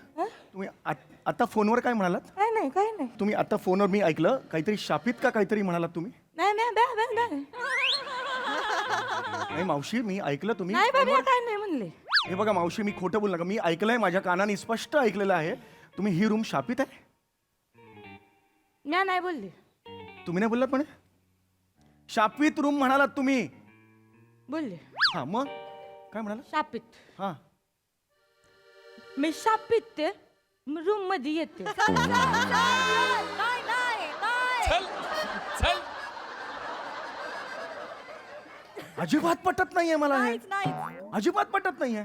तुम्ही आता फोनवर काय म्हणालात? काय नाही तुम्ही आता फोनवर मी ऐकलं काहीतरी शापित का काहीतरी म्हणालात तुम्ही. नाही नाही मावशी मी ऐकलं तुम्ही नाही बाबा काय नाही म्हणले. हे बघा मावशी मी खोटं बोलू नका. मी ऐकलंय माझ्या कानाने स्पष्ट ऐकलेलं आहे. तुम्ही ही रूम शापित आहे. म्या नाही बोलले. तुम्ही नाही बोललात पण शापित रूम म्हणालात तुम्ही. बोलले हा मग काय म्हणाला? शापित. हा मी शापित ते रूम मध्ये येते. नाही नाही नाही चल अजिबात पटत नाहीये मला हे. नाही अजिबात पटत नाहीये.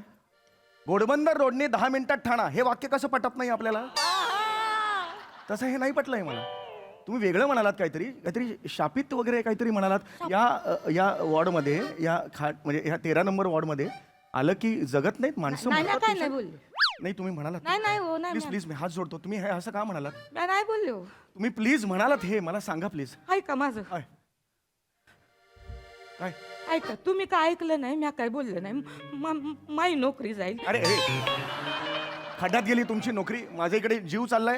घोडबंदर रोडने 10 मिनिटात ठाणा हे वाक्य कसं पटत नाही आपल्याला? तसं हे नाही पटलंय मला. तुम्ही वेगळं म्हणालात काहीतरी शापित वगैरे काहीतरी म्हणालात. या वॉर्डमध्ये म्हणजे ह्या 13 नंबर वॉर्डमध्ये आलं की जगत नाहीत माणसं. नाही मरतात काय patient. नाही बोलले. नाही तुम्ही म्हणालात. नाही नाही हो नाही प्लीज प्लीज मी हात जोडतो. तुम्ही हे असं का म्हणालात? म्या नाही बोलले हो. तुम्ही प्लीज म्हणालात हे मला सांगा प्लीज. ऐका माझं. काय काय ऐका तुम्ही काय ऐकलं नाही. म्या काय बोलले नाही. माझी नोकरी जाईल. अरे खड्ड्यात गेली तुमची नोकरी. माझ्या इकडे जीव चाललाय.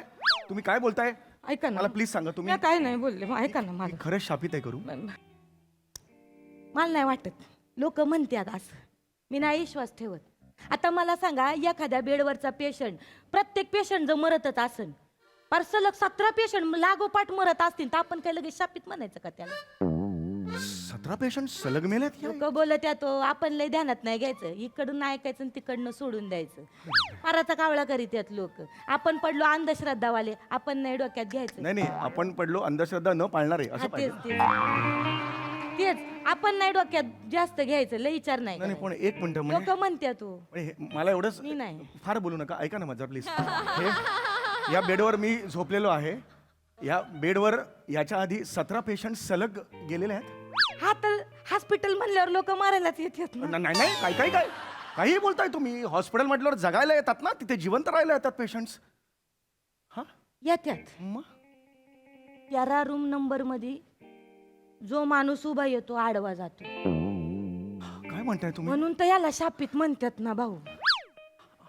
तुम्ही काय बोलताय? ऐका ना मला प्लीज सांगा तुम्ही. म्या काय नाही बोलले. मग ऐका ना माझं. खरंच शापित आहे करू? मला नाही वाटत. लोक म्हणतात असं. मी नाही विश्वास ठेवत. आता मला सांगा एखाद्या बेडवरचा पेशंट प्रत्येक पेशंट जर मरतच असन पर सलग 17 पेशंट लागोपाठ मरत असतील तर आपण काय लगेच शापित म्हणायचं का त्याला? 17 पेशंट सलग मेलेत. लोक बोलत तो आपण लय ध्यानात नाही घ्यायचं. इकडून ऐकायचं आणि तिकडनं सोडून द्यायचं. माराचा कावळा करीत यात लोक. आपण पडलो अंधश्रद्धावाले आपण नाही डोक्यात घ्यायचं. नाही आपण पडलो अंधश्रद्धा न पाळणारे हा, असं तेच पाहिजे. तेच आपण नाही डोक्यात जास्त घ्यायचं. लय विचार नाही नाही पण एक मिनिट लोक म्हणजे म्हणतात तो मला एवढंच मी नाही. फार बोलू नका. ऐका ना माझा प्लीज. हे या बेडवर मी झोपलेलो आहे. या बेडवर याच्या आधी 17 पेशंट सलग गेलेले आहेत. हा तर हॉस्पिटल म्हणल्यावर लोक मारायलाच येतात ना. नाही नाही काय काही बोलताय तुम्ही. हॉस्पिटल म्हटल्यावर जगायला येतात ना. तिथे जिवंत राहायला येतात पेशंट्स. हा येतात. मग 13 रूम नंबर मध्ये जो माणूस उभा येतो आडवा जातो. काय म्हणताय तुम्ही? म्हणून तर याला शापित म्हणतात ना भाऊ.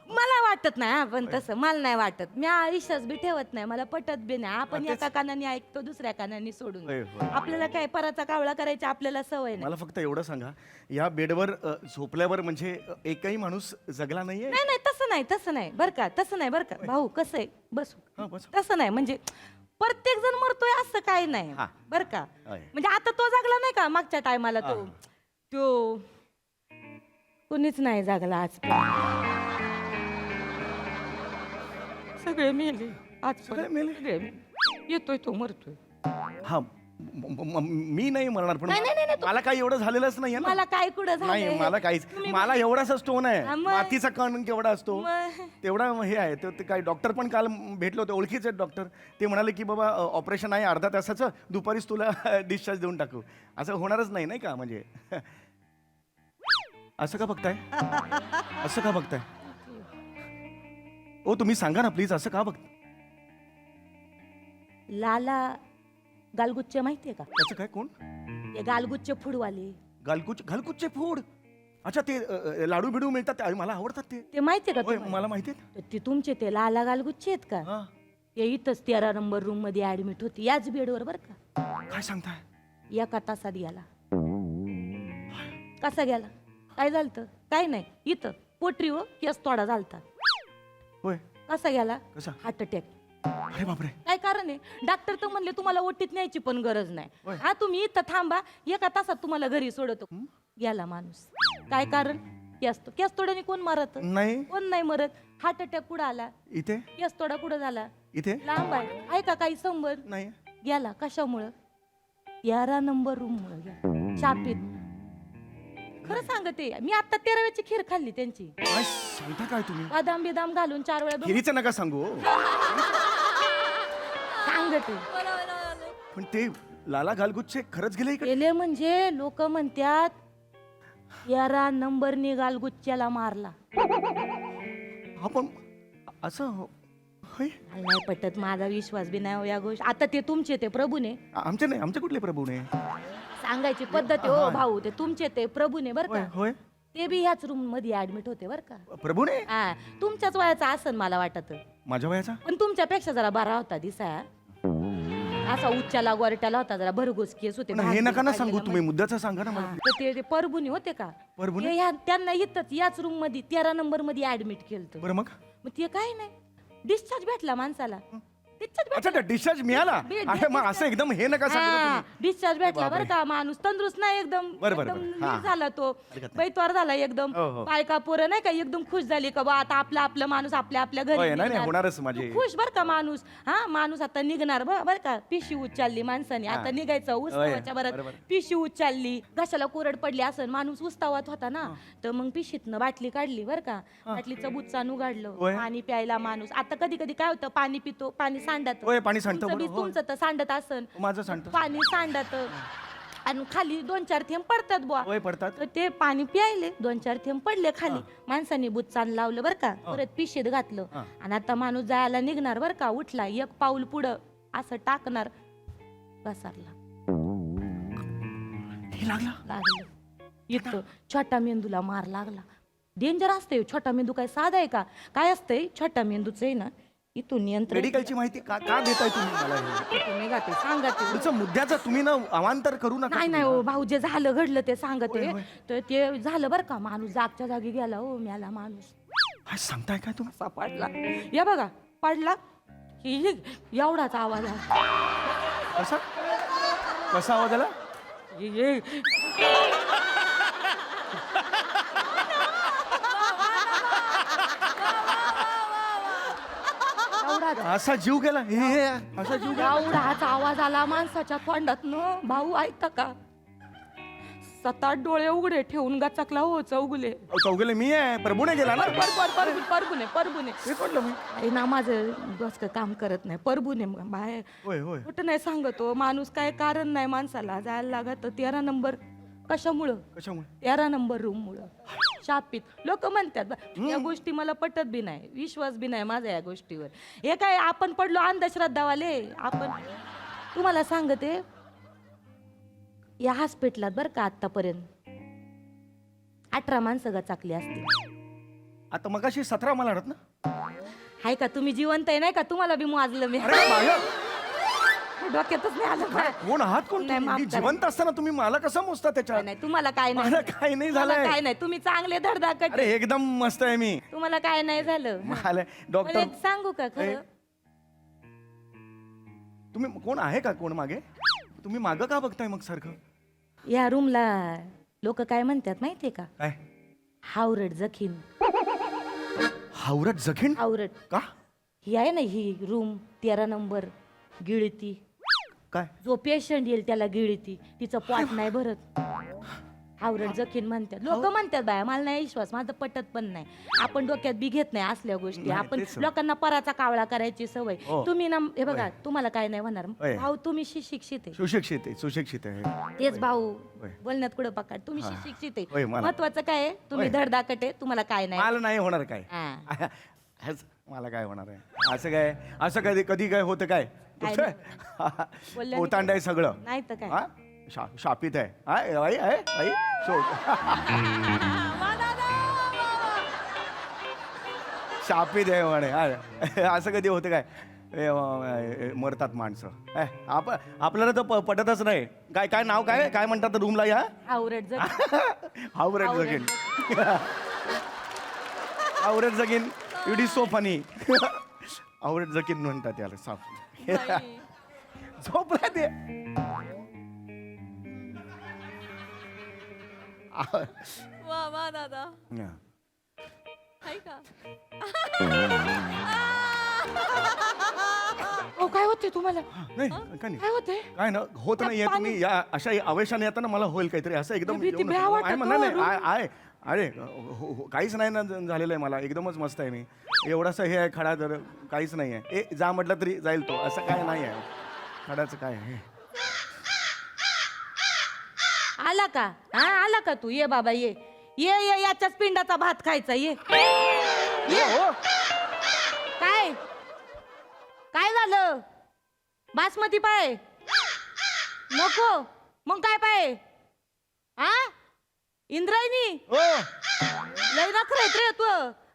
मला वाटत नाही आपण तसं. मला नाही वाटत. मी विश्वास बी ठेवत नाही. मला पटत बी नाही. आपण एका कानाने ऐकतो दुसऱ्या कानाने सोडून होय, देतो. होय. आपल्याला काय पराचा कावळा करायची आपल्याला सवय नाही. मला फक्त एवढं सांगा या बेडवर झोपल्यावर म्हणजे एकही माणूस जगला नाहीये? नाही नाही तसं नाही बरं का. तसं नाही बरं का भाऊ. कसं आहे बसू. हा, बस. तसं नाही म्हणजे प्रत्येक जण मरतोय असं काही नाही हा. बरं का. होय. म्हणजे आता तो जागला नाही का मागच्या टायमाला तो कुणीच नाही जागला आज. सगळे मेले आज. सगळे मेले? सगळे मेले. येतोय तो मरतोय. हा मी नाही मरणार पण नाही, नाही, नाही, मला काही एवढं झालेलंच नाहीये ना. मला काय कुठं नाही झालंय? मला काहीच. तुम्ही मला एवढासा स्टोन आहे. हा, मग? मातीचा कण केवढा असतो मग? तेवढा हे आहे. ते काय डॉक्टर पण काल भेटले होते ओळखीचे डॉक्टर. ते म्हणाले की बाबा ऑपरेशन आहे अर्धा तासाचं दुपारीच तुला डिस्चार्ज देऊन टाकू. असं होणारच नाही का म्हणजे. असं का बघताय? असं का बघताय? ओ तुम्ही सांगा ना प्लीज. असं का बघताय? लाला गालगुच्चे माहितीये का? त्याचं काय कोण? ते गालगुच्चे फुडवाले. घालकुच्चे फूड. अच्छा ते लाडू बिडू मिळतात ते मला आवडतात ते. ते माहितीये का होय, तुम्हाला? मला माहिती आहे. ते तुमचे ते लाला गालगुच्चे आहेत का? हा. ते इथंच 13 नंबर रूम मध्ये ऍडमिट होती याच बेडवर बरं का. काय सांगताय? एका तासात गेला. कसा गेला? काय झालं? काय नाही इथं पोटरी हो केस तोडा झालता. होय कसा गेला? कसा? Heart attack. अरे बापरे. काय कारण आहे? डॉक्टर तर म्हणले तुम्हाला ओटीत न्यायची पण गरज नाही. होय. हा तुम्ही इथं थांबा एका तासात तुम्हाला घरी सोडतो. गेला माणूस. काय कारण? केस तोड्याने कोण मरत? नाही कोण नाही मरत. हार्ट अटॅक कुठं आला? इथे केस तोडा कुठं झाला? इथे लांब आहे का काही संबंध? नाही. गेला कशामुळं? 13 नंबर रूम मुळे गेला. शापित. खरं सांगते मी आता 13व्याची खीर खाल्ली त्यांची. काय सांगता काय तुम्ही? बदाम बिदाम घालून 4 वेळा खिरीचं नका सांगू. सांगते. पण ते लाला गालगुच्चे खरंच गेले इकडे? गेले म्हणजे लोक म्हणतात 13 नंबरनी गालगुच्च्याला मारला. आपण असं होय? मला नाही पटत. माझा विश्वास बी नाही हो या गोष्ट. आता ते तुमचे ते प्रभूने आमचे नाही. आमचे कुठले प्रभूने? सांगायची पद्धत आहे हो भाऊ. ते तुमचे ते प्रभूने बरं होय का. होय ते बी ह्याच रूम मध्ये ऍडमिट होते बरं का. प्रभूने? हा तुमच्याच वयाचा असन मला वाटत. माझ्या वयाचा? पण तुमच्यापेक्षा जरा बरा होता दिसा. असा उच्चाला गोरट्याला होता, जरा भरघोस केस होते. पण हे भाजलेले नका ना सांगू काढलेला तुम्ही, मुद्द्याचं सांगा ना हा, मला. तर ते परभुनी होते का, परभुनी? ते त्यांना इथंच याच रूम मध्ये 13 नंबर मध्ये ऍडमिट केलं. बरं मग मग ते काय नाही, डिस्चार्ज भेटला माणसाला. अच्छा डिस्चार्ज मिळाला. अरे मग असं एकदम हे नका सांगू ना तुम्ही. डिस्चार्ज भेटला बरं का, माणूस तंदुरुस्त नाही एकदम, बरं, एकदम बरं. हा. नीट झाला तो, बैतवार झाला एकदम. हो, हो. बायका पोरं नाही का एकदम खुश झाली का बा, आता आपलं माणूस आपल्या घरी होय, नाही, नाही, निघणार. होणारच माझी. खुश बरं का माणूस. हा माणूस आता निघणार बरं का, पिशी उचलली माणसाने, आता निघायचं उत्सवाच्या बरं. बरोबर. पिशी उचलली, घशाला कोरड पडली असं, माणूस उस्तावत होता ना, तर मग पिशीतनं बाटली काढली बरं का, बाटलीचं बुच्चान उघडलं, होय. पाणी प्यायला माणूस. आता कधी कधी काय होतं, पाणी पितो, पाणी सांडत. होय, पाणी सांडतं, तुमचं बी- बरोबर. तुमचं तर सांडत असन, माझं सांडतं. पाणी सांडत आणि खाली 2-4 थेंब पडतात बुवा. होय, पडतात. तर ते पाणी प्यायले, 2-4 थेंब पडले खाली. माणसाने बुच्चान लावलं बरं का, परत पिशेत घातलं आणि आता माणूस जायला निघणार बरं का, उठला, एक पाऊल पुढं असं टाकणार, घसारला, लागलं इथं. छोटा मेंदूला मार लागला. डेंजर असते छोटा मेंदू, काय साधा आहे का, काय असतंय छोटा मेंदूचं आहे ना, इथून नियंत्रण. मेडिकलची माहिती का देताय तुम्ही मला हे? तुम्ही गाते सांगते. तुमचं मुद्द्याचं तुम्ही ना अवांतर करू नका. नाही नाही हो भाऊ, जे झालं घडलं ते सांगते. होय, होय. तर ते झालं बरं का, माणूस जागच्या जागी गेला. हो मेला माणूस, काय सांगताय काय तुम्ही? असा पडला. या बघा पडला की एवढाच आवाज आला. कसा कसा आवाज आला? एवढाच असा जीव गेला हे असा जीव गेला. एवढाच आवाज आला माणसाच्या तोंडात न. भाऊ ऐकता का, 7-8 डोळे उघडे ठेवून गचकला हो चौगुले. चौगले मी आहे, प्रभूने गेला ना. परबुने हे कोणलं मी? अरे ना, माझं डोसकं काम करत नाही. परबुने बाहेर होय होय. कुठं नाही सांगतो माणूस, काय कारण नाही माणसाला जायला लागत. 13 नंबर कशामुळं, कशामुळे? 13 नंबर रूम मुळे शापित. लोक म्हणतात या गोष्टी मला पटत बी नाही, विश्वास बी नाही माझा या गोष्टीवर. हे काय आपण पडलो अंधश्रद्धावाले आपण. तुम्हाला सांगते, या हॉस्पिटलात बरं का आतापर्यंत 18 माणसं गचाकली असतील. आता मगाशी 17 मला वाटत ना. हाय का, तुम्ही जिवंत आहे नाही का, तुम्हाला बी माजलं मी. अरे बाया, डोक्यातच नाही आलं काय. कोण आहात कोण नाही, तुम्ही? माफ मी करा. जिवंत असताना तुम्ही मला कसं मोजता त्याच्यात? नाही तुम्हाला काय नाही, मला काही नाही तुम्हाला झालंय. काय नाही, तुम्ही चांगले धडधाकट. अरे एकदम मस्त आहे मी. तुम्हाला काय नाही झालं. मला मला डॉक्टर एक सांगू का खरं, तुम्ही कोण आहे का कोण मागे? तुम्ही मागं का बघताय मग सारखं? या रूमला लोक काय म्हणतात माहितीये का, काय हावरट जखीन. हावरट जखीन? हावरट का ही आहे ना, ही रूम 13 नंबर गिळती. काय? जो पेशंट येईल त्याला गिळती, तिचं पोट नाही भरत. हावरट जखीन म्हणतात लोक, म्हणतात बाया, मला नाही विश्वास, माझं पटत पण नाही. आपण डोक्यात बी घेत नाही असल्या गोष्टी. नाही, आपण तेच. लोकांना पराचा कावळा करायची सवय. हो. तुम्ही ना, हे बघा, तुम्हाला काय नाही होणार होय. भाऊ, तुम्ही शिक्षित आहे. सुशिक्षित आहे. तेच भाऊ, होय. बोलण्यात कुठं पकाड, तुम्ही शिक्षित होय, आहे. मला. महत्वाचं काय आहे, तुम्ही होय. धडधाकट आहे, तुम्हाला काय नाही. मला नाही होणार काय. हा. मला काय होणार आहे? असं काय, असं कधी कधी काय होतं काय? काय बोलल्याने पोतांड आहे सगळं. नाही तर काय. हा? शापित आहे. आई आहे आई शापित आहे म्हणे. असं कधी होतं काय? मरतात माणसं. आपल्याला तर पटतच नाही. काय काय नाव काय काय म्हणतात रूमला या? हावरट जखीन. हावरट जगीन. हावरट जगीन. It is so funny. हावरट जगीन म्हणतात याला. साफ झोपला ते. वा वा दादा, हा. हाय का? हो, काय होते तुम्हाला, नाही काय नाही. काय होते? काय ना होत नाहीये. तुम्ही या अशा आवेशाने येताना मला होईल काहीतरी असं एकदम भीती येऊन- भ्या वाटत आहे म्हणा हो, नाही आहे. अरे काहीच नाही ना झालेलं आहे मला. एकदमच मस्त आहे मी. एवढासा हे आहे खडा, तर काहीच नाही आहे. जा म्हटलं तरी जाईल तो. असं काय नाही आहे खडाचं. काय आहे? आला का? हा आला का तू? ये बाबा ये ये ये, याच्याच पिंडाचा भात खायचा. ये ये. काय काय झालं? बासमती पाय नको, मग काय पाय? हा इंद्रायणी, ओ लय नखरेत रे तू.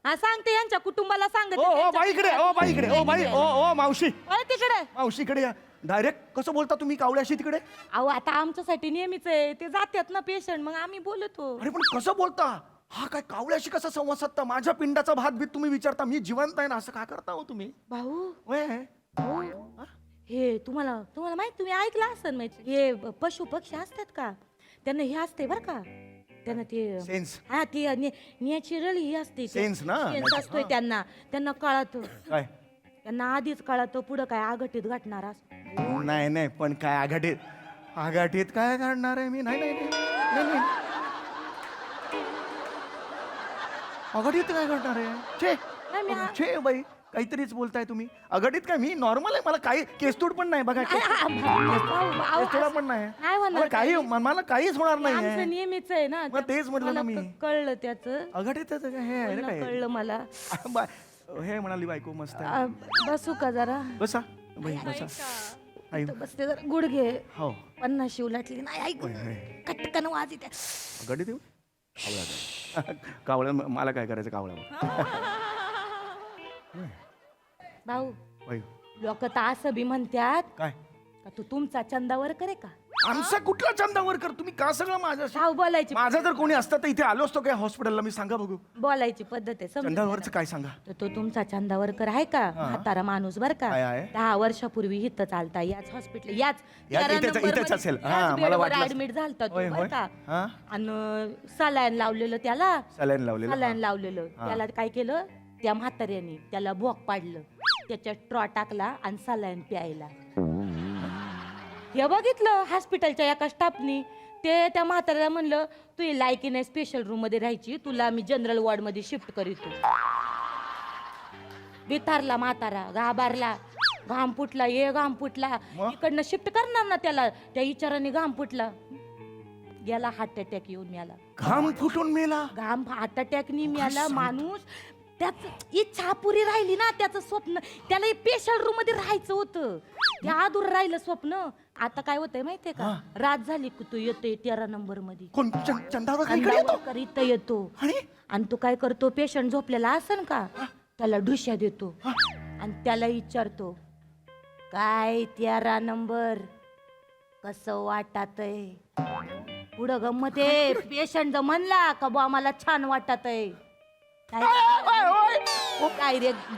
हा सांगते यांच्या कुटुंबाला सांगते. ओ बाईकडे. ओ बाईकडे. O by. ओ मावशी. तिकडे मावशीकडे या. डायरेक्ट कसं बोलता तुम्ही कावळ्याशी तिकडे? अहो आता आमच्यासाठी नेहमीच आहे, ते जातात ना पेशंट, मग आम्ही बोलतो. अरे पण कसं बोलता? हा काय कावळ्याशी कसा संवाद साधता? माझ्या पिंडाचा भात बीत तुम्ही विचारता, मी जिवंत आहे ना, असं का करता हो तुम्ही? भाऊ होय. हो. हे तुम्हाला तुम्हाला माहित, तुम्ही ऐकलं असेल माहिती, हे पशु पक्षी असतात का, त्यांना हे असते बर का, त्यांना ते सेन्स. हा ते नॅचरल ही असते Sense ना? सेन्स असतोय त्यांना कळत, काय? त्यांना आधीच कळत पुढं काय आघटीत घटणार असं. नाही पण काय आघाटीत काय काढणार आहे मी? नाही. आघाडीत काय करणार आहे? छे बाई, काहीतरीच बोलताय तुम्ही. आघाडीत काय? मी नॉर्मल आहे, मला काही केस्तूड पण नाही बघा. केस्तुडा पण नाही. नाही होणार मला काहीच होणार आमचं नाही. नेहमीच आहे ना. मग तेच म्हटलं ना मी. कळलं त्याचं. आघाडीत हे आहे ना काय? कळलं मला. हे म्हणाली बायको मस्त आहे. बसू का जरा? बसा बाई बसा. आई. इथं बसते जरा, गुडघे हो 50 उलटली नाही, ऐक कटकन वाज येते. आघाडीत येऊ कावळ्या. मला काय करायचं कावळ्यावर? भाऊ बाई, लोक तर असं बी म्हणतात काय का तू तुमचा चंदावर करे का? आमचा कुठला चंदावर कर? तुम्ही का सगळं माझ्याशी? भाऊ बोलायची माझा जर कोणी असतं तर इथे आलो असतो काय हॉस्पिटलला? मी सांगा बघू. बोलायची पद्धत आहे समजून चंदावरचं काय सांगा? तर तो तुमचा चंदावर कर आहे का? म्हातारा माणूस बर का, काय आहे? 10 वर्षापूर्वी इथं चालता याच हॉस्पिटल याच इथेच असेल. हा, मला वाटलं. ऍडमिट झालता होय, तू होय. बर का, हा? आणि सलाईन लावलेलं त्याला, सलाईन लावलेलं. सलाईन लावलेलं त्याला. काय केलं त्या म्हाताऱ्याने? त्याला भोक पाडलं, त्याच्यात ट्रॉ टाकला आणि सलाईन प्यायला. हे बघितलं हॉस्पिटलच्या एका स्टाफनी. ते त्या म्हाताऱ्याला म्हणलं, तू लायकी नाही स्पेशल रूम मध्ये राहायची, तुला मी जनरल वॉर्ड मध्ये शिफ्ट करीतो. बिथारला म्हातारा, घाबरला, घाम फुटला, घाम फुटला. इकडनं शिफ्ट करणार ना त्याला, त्या विचाराने घाम फुटला, गेला हार्ट अटॅक येऊन मेला. घाम फुटून मेला? घाम हार्ट अटॅकनी मेला माणूस. त्याच इच्छा पुरी राहिली ना, त्याचं स्वप्न, त्याला पेशल रूम मध्ये राहायचं होतं, ते अधूर राहिलं स्वप्न. आता काय होतंय माहितीये का, रात झाली की तू येतोय 13 नंबर मध्ये. कोण? चंदावर इकडे येतो? इथं येतो आणि तू काय करतो, पेशंट झोपलेला असन का, त्याला ढुश्या देतो आणि त्याला विचारतो, काय 13 नंबर कसं वाटतंय? पुढं गंमत आहे, पेशंट जर म्हणला का बा मला छान वाटतंय,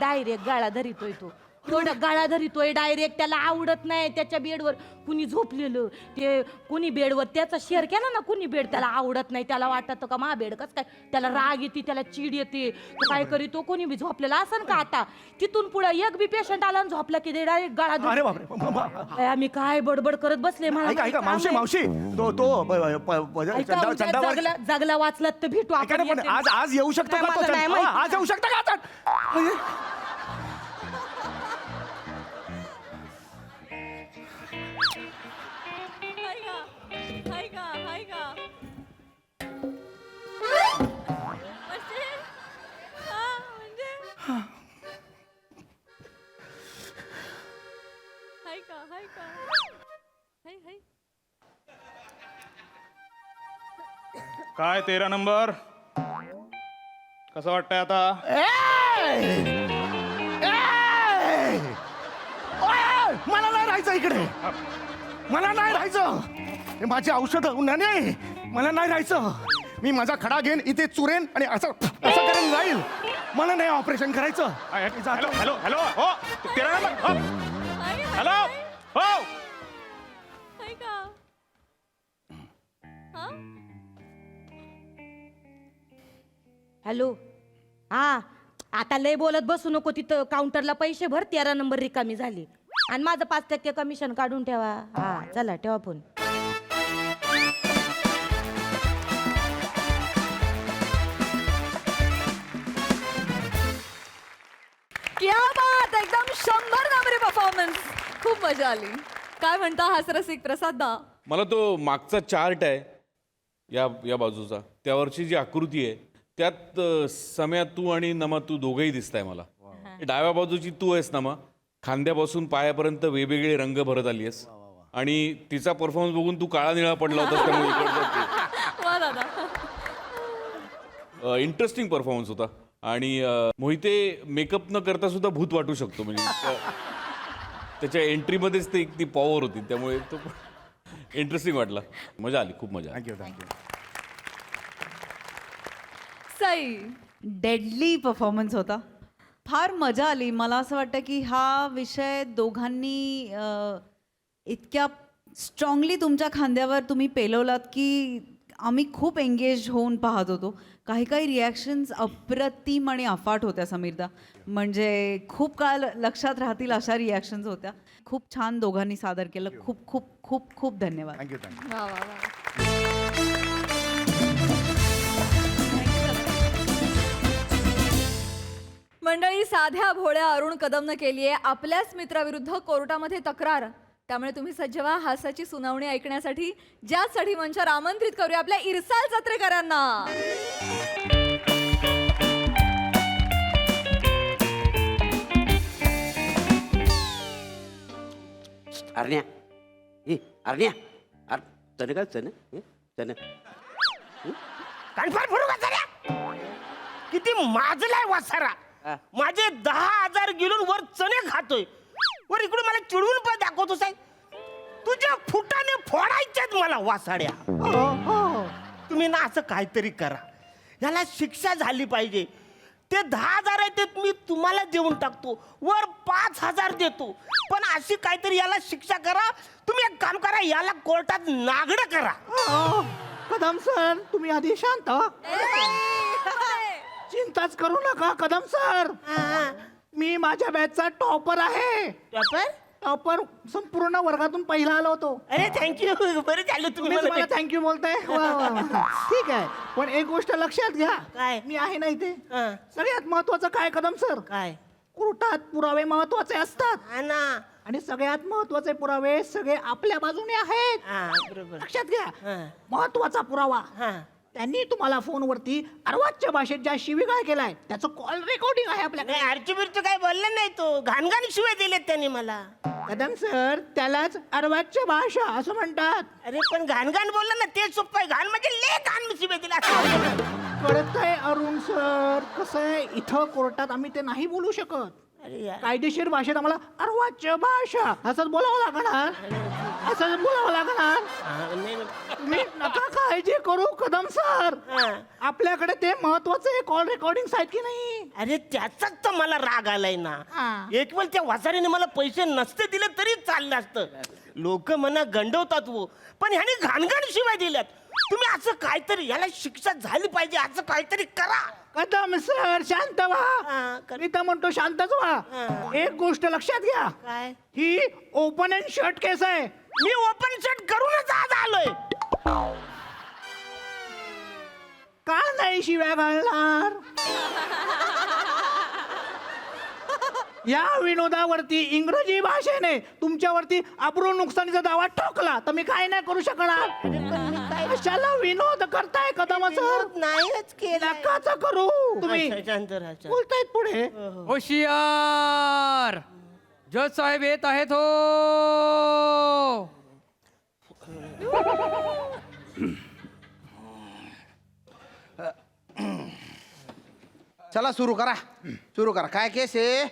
डायरेक्ट गाळा धरितोय तो. एवढा गाळा धरितोय डायरेक्ट. त्याला आवडत नाही त्याच्या बेडवर कुणी झोपलेलं, ते कुणी बेडवर त्याचा शेअर केला ना, कुणी बेड त्याला आवडत नाही. त्याला वाटतं का मा बेड कस काय, त्याला राग येते, त्याला चिड येते. तो काय करीतो, कोणी बी झोपलेला असन का, आता तिथून पुढे एक बी पेशंट आला झोपला की डायरेक्ट गाळा धरतो. अरे बापरे. आम्ही काय बडबड करत बसले. मला ऐका मावशी चंदावर जगला वाचलात तर भेटू आपण. पण आज येऊ शकतो का तो? आज येऊ शकतो का? काय 13 नंबर कसं वाटतंय आता? मला नाही राहायचं इकडे, मला नाही राहायचं. हे माझी औषधं नाही, मला नाही राहायचं. मी माझा खडा घेईन इथे चुरेन आणि असं करेन जाईल. मला नाही ऑपरेशन करायचं. हॅलो हॅलो हॅलो हो 13 नंबर हॅलो हो. हॅलो, हा आता लय बोलत बसू नको, तिथं काउंटरला पैसे भर, 13 नंबर रिकामी झाली आणि माझं 5% कमिशन काढून ठेवा. हा चला ठेवा फोन. क्या बात, एकदम 100 नंबरी परफॉर्मन्स. खूप मजा आली. काय म्हणता हास्यरसिक प्रसाद दा? मला तो मागचा चार्ट आहे या बाजूचा, त्यावरची जी आकृती आहे त्यात सम्या तू आणि नमा तू दोघंही दिसताय मला. डाव्या बाजूची तू आहेस नमा, खांद्यापासून पायापर्यंत वेगवेगळे रंग भरत आली आहेस आणि तिचा परफॉर्मन्स बघून तू काळा निळा पडला होता, त्यामुळे वा दादा. इंटरेस्टिंग परफॉर्मन्स होता. आणि मोहिते मेकअप न करता सुद्धा भूत वाटू शकतो म्हणजे त्याच्या एंट्रीमध्येच ते ती पॉवर होती, त्यामुळे तो इंटरेस्टिंग वाटला. मजा आली, खूप मजा आली. थँक्यू. सई. डेडली परफॉर्मन्स होता. फार मजा आली. मला असं वाटतं की हा विषय दोघांनी इतक्या स्ट्रॉंगली तुमच्या खांद्यावर तुम्ही पेलवलात की आम्ही खूप एंगेज होऊन पाहत होतो. काही काही रिॲक्शन्स अप्रतिम आणि अफाट होत्या समीरदा. म्हणजे खूप काळ लक्षात राहतील अशा रिॲक्शन्स होत्या. खूप छान दोघांनी सादर केलं. खूप खूप खूप खूप धन्यवाद. थँक्यू. वा वा वा. मंडळी, साध्या भोळ्या अरुण कदमनं केली आहे आपल्याच मित्राविरुद्ध कोर्टामध्ये तक्रार. त्यामुळे तुम्ही सज्ज व्हा हास्याची सुनावणी ऐकण्यासाठी, ज्यासाठी मंचावर आमंत्रित करूया आपल्या इरसाल जत्रेकरांना. अरण्या ए अरण्या चने काय चने चने कानफार फुरू का साऱ्या? किती माजलाय वासारा. माझे 10,000 गिलून वर चणे खातोय, वर इकडून मला चिडवून पण दाखवतो साहेब. तुझ्या फुटाने फोडायच्यात मला वासाड्या. तुम्ही ना असं काहीतरी करा, याला शिक्षा झाली पाहिजे. ते 10,000 आहे ते मी तुम्हाला देऊन टाकतो, वर 5,000 देतो, पण अशी काहीतरी याला शिक्षा करा. तुम्ही एक काम करा, याला कोर्टात नागडं करा. कदम सर, तुम्ही आधी शांत व्हा. चिंताच करू नका कदम सर. मी माझ्या बॅचचा टॉपर आहे. टॉपर संपूर्ण वर्गातून पहिला आलो होतो. अरे थँक्यू, बरं झालं तुम्ही मला थँक्यू बोलताय. वा, वा, वा. ठीक आहे, पण एक गोष्ट लक्षात घ्या. काय? मी आहे ना इथे. सगळ्यात महत्वाचं काय कदम सर? काय कोर्टात पुरावे महत्वाचे असतात, हा ना. आणि सगळ्यात महत्वाचे पुरावे सगळे आपल्या बाजूने आहेत. बरोबर. लक्षात घ्या. महत्वाचा पुरावा, त्यांनी तुम्हाला फोनवरती अर्वाच्य भाषेत ज्या शिवीगाळ केलाय त्याचं कॉल रेकॉर्डिंग आहे आपल्याकडे. नाही, आरची बिरचं काय बोललं नाही, तो घाणघाण शिवाय दिलेत त्यांनी मला. कदम सर, त्यालाच अर्वाच्य भाषा असं म्हणतात. अरे पण घाणघाण बोललं ना ते सोपं आहे, घाण म्हणजे ले घाण शिवाय दिला. कळतंय अरुण सर, कसं आहे इथं कोर्टात आम्ही ते नाही बोलू शकत. अरे यार. कायदेशीर भाषेत आम्हाला अर्वाच्य भाषा असंच बोलावं लागणार. असंच बोलावं लागणार. नाही, तुम्ही नका काळजी करू कदम सर. आपल्याकडे ते महत्वाचे कॉल रेकॉर्डिंग आहेत की नाही. अरे त्याचाच तर मला राग आलाय ना. एक वेळ त्या वासारीने मला पैसे नसते दिले तरी चाललं असतं. लोक मना गंडवतात वो, पण ह्याने घाणघाण शिवाय दिल्यात. तुम्ही असं काहीतरी, याला शिक्षा झाली पाहिजे असं काहीतरी करा. कदम सर, शांत व्हा. मी तर म्हणतो शांतच व्हा. एक गोष्ट लक्षात घ्या, काय? ही ओपन अँड शट केस आहे. मी ओपन शट करूनच आज आलोय. का नाही शिव्या घालणार? या विनोदावरती इंग्रजी भाषेने तुमच्यावरती अब्रू नुकसानीचा दावा ठोकला तर मी काय नाही करू शकणार. कशाला विनोद करताय कदम सर? नाहीच केला. नकाच करू. तुम्ही बोलतायत पुढे. होशियार, जज साहेब येत आहेत हो. चला सुरू करा, सुरू करा. काय केस आहे?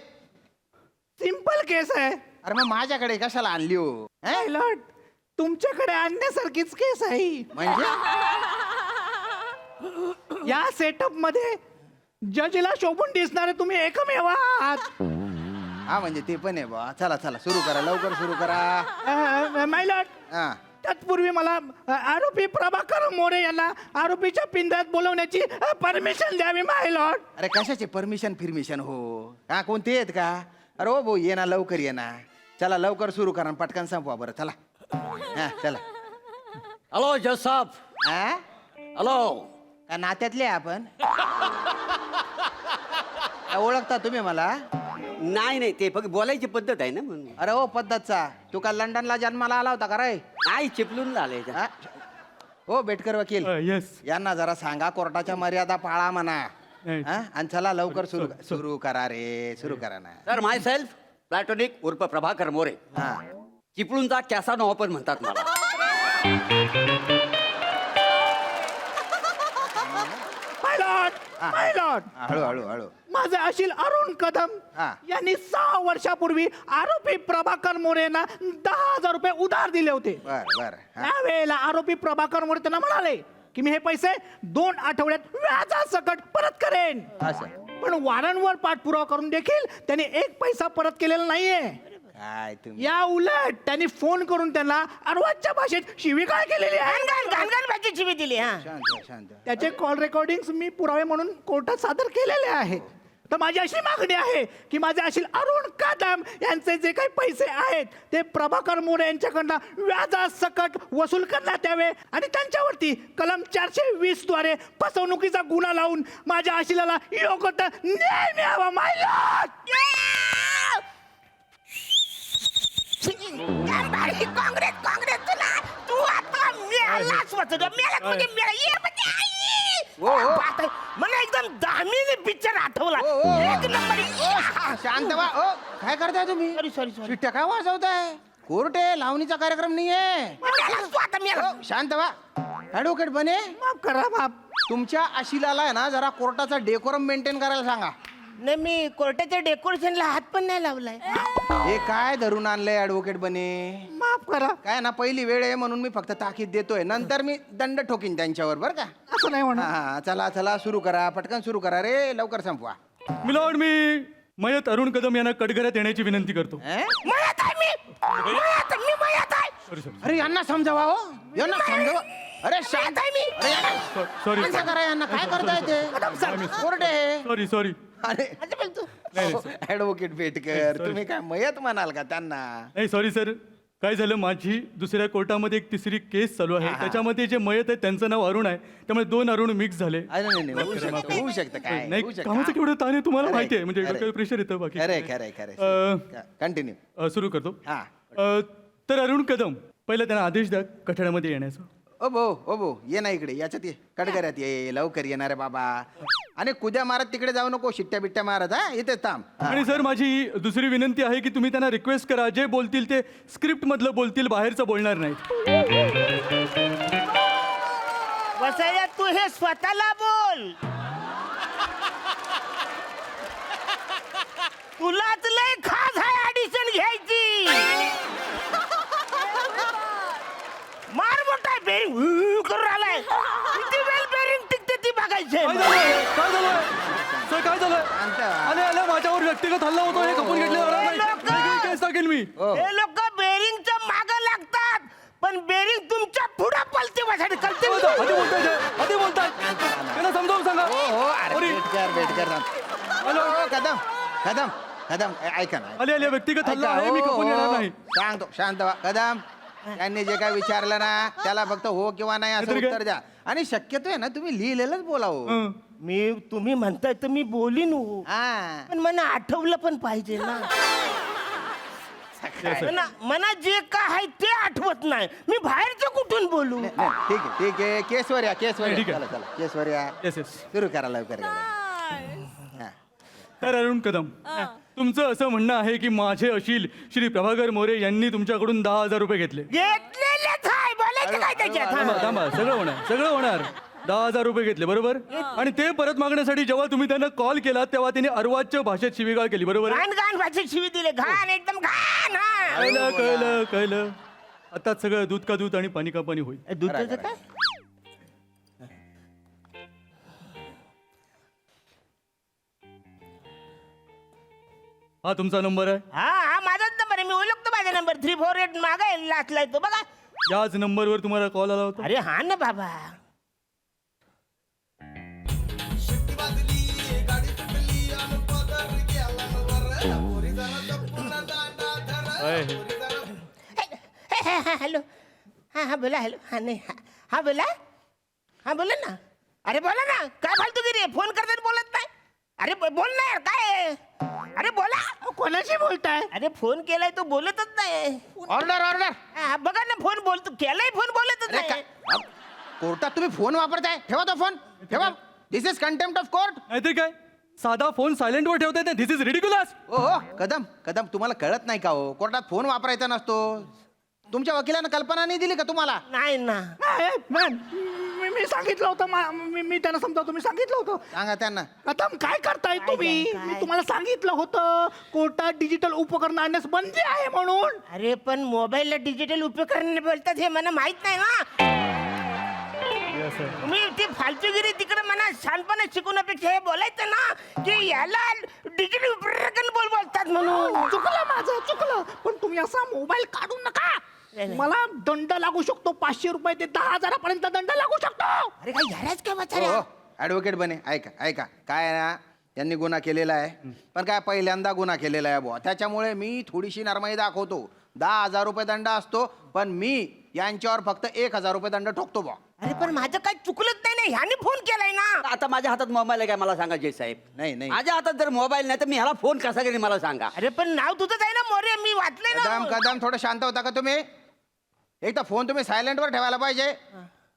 सिंपल केस आहे. अरे मग माझ्याकडे कशाला आणली हो? लॉर्ड, तुमच्याकडे आणण्यासारखीच केस आहे. म्हणजे या सेटअप मध्ये जजला शोभून दिसणारे तुम्ही एकमेव आहात. हा म्हणजे ते पण आहे बा. चला चला सुरू करा, लवकर सुरू करा. माय लॉर्ड, हा. तत्पूर्वी मला आरोपी प्रभाकर मोरे यांना आरोपीच्या पिंजऱ्यात बोलवण्याची परमिशन द्यावी माय लॉर्ड. अरे कशाचे परमिशन फिरमिशन हो? हा कोणते आहेत का? अरे हो भाऊ, ये ना लवकर, ये ना. चला लवकर सुरू करा, पटकन संपवा बरं. चला हा चला. हॅलो जज साहेब. हा हॅलो. का नात्यातले आहे आपण? का ओळखता तुम्ही मला? नाही नाही, ते फक्त बोलायची पद्धत आहे ना म्हणून. अरे हो पद्धतचा. तू का लंडनला जन्माला आला होता का रे? नाही, चिपलून आले. हा? हो बेटकर वकील, यांना जरा सांगा कोर्टाच्या मर्यादा पाळा म्हणा. हा? आणि चला लवकर सुरू करा रे, सुरू करा ना. सर, माय सेल्फ प्लॅटोनिक उर्फ प्रभाकर मोरे. हा. चिपळूणचा कॅसानो पण म्हणतात मला. माय लॉर्ड, हळू हळू हळू. माझे अशील अरुण कदम हा. यांनी 6 वर्षापूर्वी आरोपी प्रभाकर मोरेंना 10,000 रुपये उधार दिले होते. बर बर. त्यावेळेला आरोपी प्रभाकर मोरे त्यांना म्हणाले की मी हे पैसे 2 आठवड्यात व्याजासकट परत करेन. असं पण वारंवार पाठपुरावा करून देखील त्यांनी 1 पैसा परत केलेला नाहीये. काय तुम्ही या उलट त्यांनी फोन करून त्यांना अर्वाच्या भाषेत शिवीगाळ केलेली आहे. घाणघाण भाजी शिवी दिली हा. शांत शांत. त्याचे कॉल रेकॉर्डिंग मी पुरावे म्हणून कोर्टात सादर केलेले आहेत. तर माझी अशी मागणी आहे की माझे अशील अरुण कदम यांचे जे काही पैसे आहेत ते प्रभाकर मोरे यांच्याकडनं व्याजासकट वसूल करण्यात यावे आणि त्यांच्यावरती कलम 420 द्वारे फसवणुकीचा गुन्हा लावून माझ्या आशिलाला योग्य तो न्याय मिळावा. माय लॉर्ड. काँग्रेस काँग्रेस तुला तू आता मिळालाच म्हणजे मला एकदम दामिनी पिक्चर आठवला. एक नंबर. शांत व्हा. ओ काय करताय तुम्ही? Sorry sorry sorry. शिट्ट्या काय वाजवताय? कोर्ट आहे, लावणीचा कार्यक्रम नाहीये. तू आता मिळाला. शांत व्हा. ऍडव्होकेट बने, माफ करा माफ. तुमच्या आशिलाला आहे ना जरा कोर्टाचा डेकोरम मेंटेन करायला सांगा. नाही मी कोर्टाच्या डेकोरेशनला हात पण नाही लावलाय. हे काय धरून आणलंय ऍडव्होकेट बने? माफ करा. काय ना पहिली वेळ आहे म्हणून मी फक्त ताकीद देतोय, नंतर मी दंड ठोकीन त्यांच्यावर बरं का. असं नाही म्हणा. हा चला चला सुरू करा, पटकन सुरू करा रे, लवकर संपवा. मिलॉर्ड, मी मयत अरुण कदम यांना कटघऱ्यात येण्याची विनंती करतो. मयात आहे मी मयात आहे. अरे यांना समजावा हो, यांना समजावा. अरे शांत आहे मी. अरे यांना- सॉरी शांत करा यांना. काय करताय ते? कोर्ट आहे. Sorry sorry. अरे ऍडव्होकेट बेटकर, तुम्ही काय मयत म्हणाल का त्यांना? नाही सॉरी सर, काय झालं, माझी दुसऱ्या कोर्टामध्ये एक तिसरी केस चालू आहे. त्याच्यामध्ये जे मयत आहे त्यांचं नाव अरुण आहे, त्यामुळे 2 अरुण मिक्स झाले. अरे नाही नाही, होऊ शकतं काय नाही, होऊ शकतं. कामाचं केवढं ताण आहे तुम्हाला खरंय, माहिती आहे, म्हणजे खरंय. काही प्रेशर येतं बाकी. खरंय खरंय खरंय. कंटिन्यू. सुरू करतो. हा. तर अरुण कदम, पहिला त्यांना आदेश द्या कठड्यामध्ये येण्याचा. ओ भो ये ना इकडे, याच्यात ये, कडकऱ्यात ये, लवकर येणार आहे बाबा. आणि कुद्या मारत तिकडे जाऊ नको, शिट्ट्या बिट्ट्या मारत. हा इथे थांब. हा. आणि सर माझी दुसरी विनंती आहे की तुम्ही त्यांना रिक्वेस्ट करा, जे बोलतील ते स्क्रिप्ट मधलं बोलतील, बाहेरचं बोलणार नाहीत. वसाया तू हे स्वतःला बोल. तुलाच लय खास आहे ऑडिशन घ्यायची. मार मोठा बेरिंग करून आलाय. किती वेळ बेरिंग टिकते ती बघायचे. काय झालंय? काय झालंय? सर काय झालंय? शांत. आले आले, माझ्यावर व्यक्तिगत हल्ला होतो, हे खपून घेतले जाणार नाही. लोकं! वेगळी केस टाकेल मी. हे लोक बेरिंगच्या माग लागतात, पण बेरिंग तुमच्या पुढे पलते बसायला कळते. आधी बोलताय ते, आधी बोलताय. त्यांना समजावून सांगा. हो अरे Sorry. बेटकर हॅलो कदम कदम कदम ऐका ना. आले आले, व्यक्तिगत हल्ला ऐका, आहे, मी हो, खपून येणार हो. नाही. सांगतो शांत व्हा. कदम, त्यांनी जे काय विचारलं ना त्याला फक्त हो किंवा नाही असं नाहीतर काय? उत्तर द्या. आणि शक्यतो आहे ना तुम्ही लिहिलेलंच बोलावं. हं. मी तुम्ही म्हणताय तर मी बोलीन हो. हा. पण मला आठवलं पण पाहिजे ना. मना जे काय आहे ते आठवत नाही, मी बाहेरचं कुठून बोलू. नाही, ठीक आहे ठीक आहे, केसवर या केसवर या. ठीक आहे. चला चला केसवर या. Yes, yes. सुरू करा लवकर. हा. तर अरुण कदम, तुमचं असं म्हणणं आहे की माझे अशील श्री प्रभाकर मोरे यांनी तुमच्याकडून 10,000 रुपये घेतले. घेतलेलेच आहे, बोलायचं काय त्याच्यात. थांबा हा. थांबा, सगळं होणार, सगळं होणार. 10,000 रुपये घेतले बरोबर, आणि ते परत मागण्यासाठी जेव्हा तुम्ही त्यांना कॉल केला तेव्हा त्यांनी अर्वाच्य भाषेत शिवीगाळ केली बरोबर. घाण घाण भाषेत शिवी दिले, घाण एकदम घाण. हा. कळलं कळलं कळलं. आता सगळं दूध का दूध आणि पाणी का पाणी होईल. दुधाचं काय. हा तुमचा नंबर आहे. हा हा माझाच नंबर आहे, मी ओळखतो माझा नंबर. 348 मागा लाचलाय तो बघा. याच नंबरवर तुम्हाला कॉल आला होता. अरे हा ना बाबा. हॅलो. हा हा बोला. हॅलो. हा नाही हा बोला. हा बोला ना. अरे बोला ना, काय फालतूगिरी आहे, फोन करताना बोलत नाही. अरे बोल ना यार, काय आहे? अरे बोला. कोणाशी बोलताय? अरे फोन केलाय तो बोलतच नाही. Order order. हा, बघा ना, फोन बोलतो, केलाय फोन बोलतच अरे काय नाही. कोर्टात तुम्ही फोन वापरताय? ठेवा तो फोन, ठेवा. दिस इज कंटेम्प्ट ऑफ कोर्ट. नाहीतर काय, साधा फोन सायलेंट वर ठेवताय ना, दिस इज रिडिक्युलस. ओ कदम कदम, तुम्हाला कळत नाही का हो, कोर्टात फोन वापरायचा नसतो. तुमच्या वकिलानं कल्पना नाही दिली का तुम्हाला? नाही ना. नाही, मी सांगितलं होतं मी त्यांना समजावतो, मी सांगितलं होतं. सांगा त्यांना. कदम काय करताय तुम्ही? मी तुम्हाला सांगितलं होतं कोर्टात डिजिटल उपकरण आणण्यास बंदी आहे म्हणून. अरे पण मोबाईलला डिजिटल उपकरण बोलतात हे मला माहित नाही ना. तुम्ही ती फालतूगिरी तिकडे मला शानपणे शिकवण्यापेक्षा हे बोलायचं ना की याला डिजिटल उपकरण बोलतात म्हणून. चुकलं माझं, चुकलं. पण तुम्ही असा मोबाईल काढू नका. मला दंड लागू शकतो, 500 रुपये ते 10,000 पर्यंत दंड लागू शकतो. अरे काय झालाच काय हो बचारा? ऍडव्होकेट बने, ऐका काय आहे ना, त्यांनी गुन्हा केलेला आहे, पण काय पहिल्यांदा गुन्हा केलेला आहे बुवा, त्याच्यामुळे मी थोडीशी नरमाई दाखवतो. 10,000 रुपये दंड असतो, पण मी यांच्यावर फक्त 1,000 रुपये दंड ठोकतो बुवा. अरे पण माझं काय चुकलंच नाही ना, ह्याने फोन केलाय ना. आता माझ्या हातात मोबाईल आहे काय मला सांगा जय साहेब? नाही माझ्या हातात जर मोबाईल नाही तर मी ह्याला फोन कसा करेन मला सांगा. अरे पण नाव तुझंच आहे ना मोरे, मी वाचले कदम ना. कदम थोडं शांत होता का तुम्ही? एक तर फोन तुम्ही सायलेंटवर ठेवायला पाहिजे.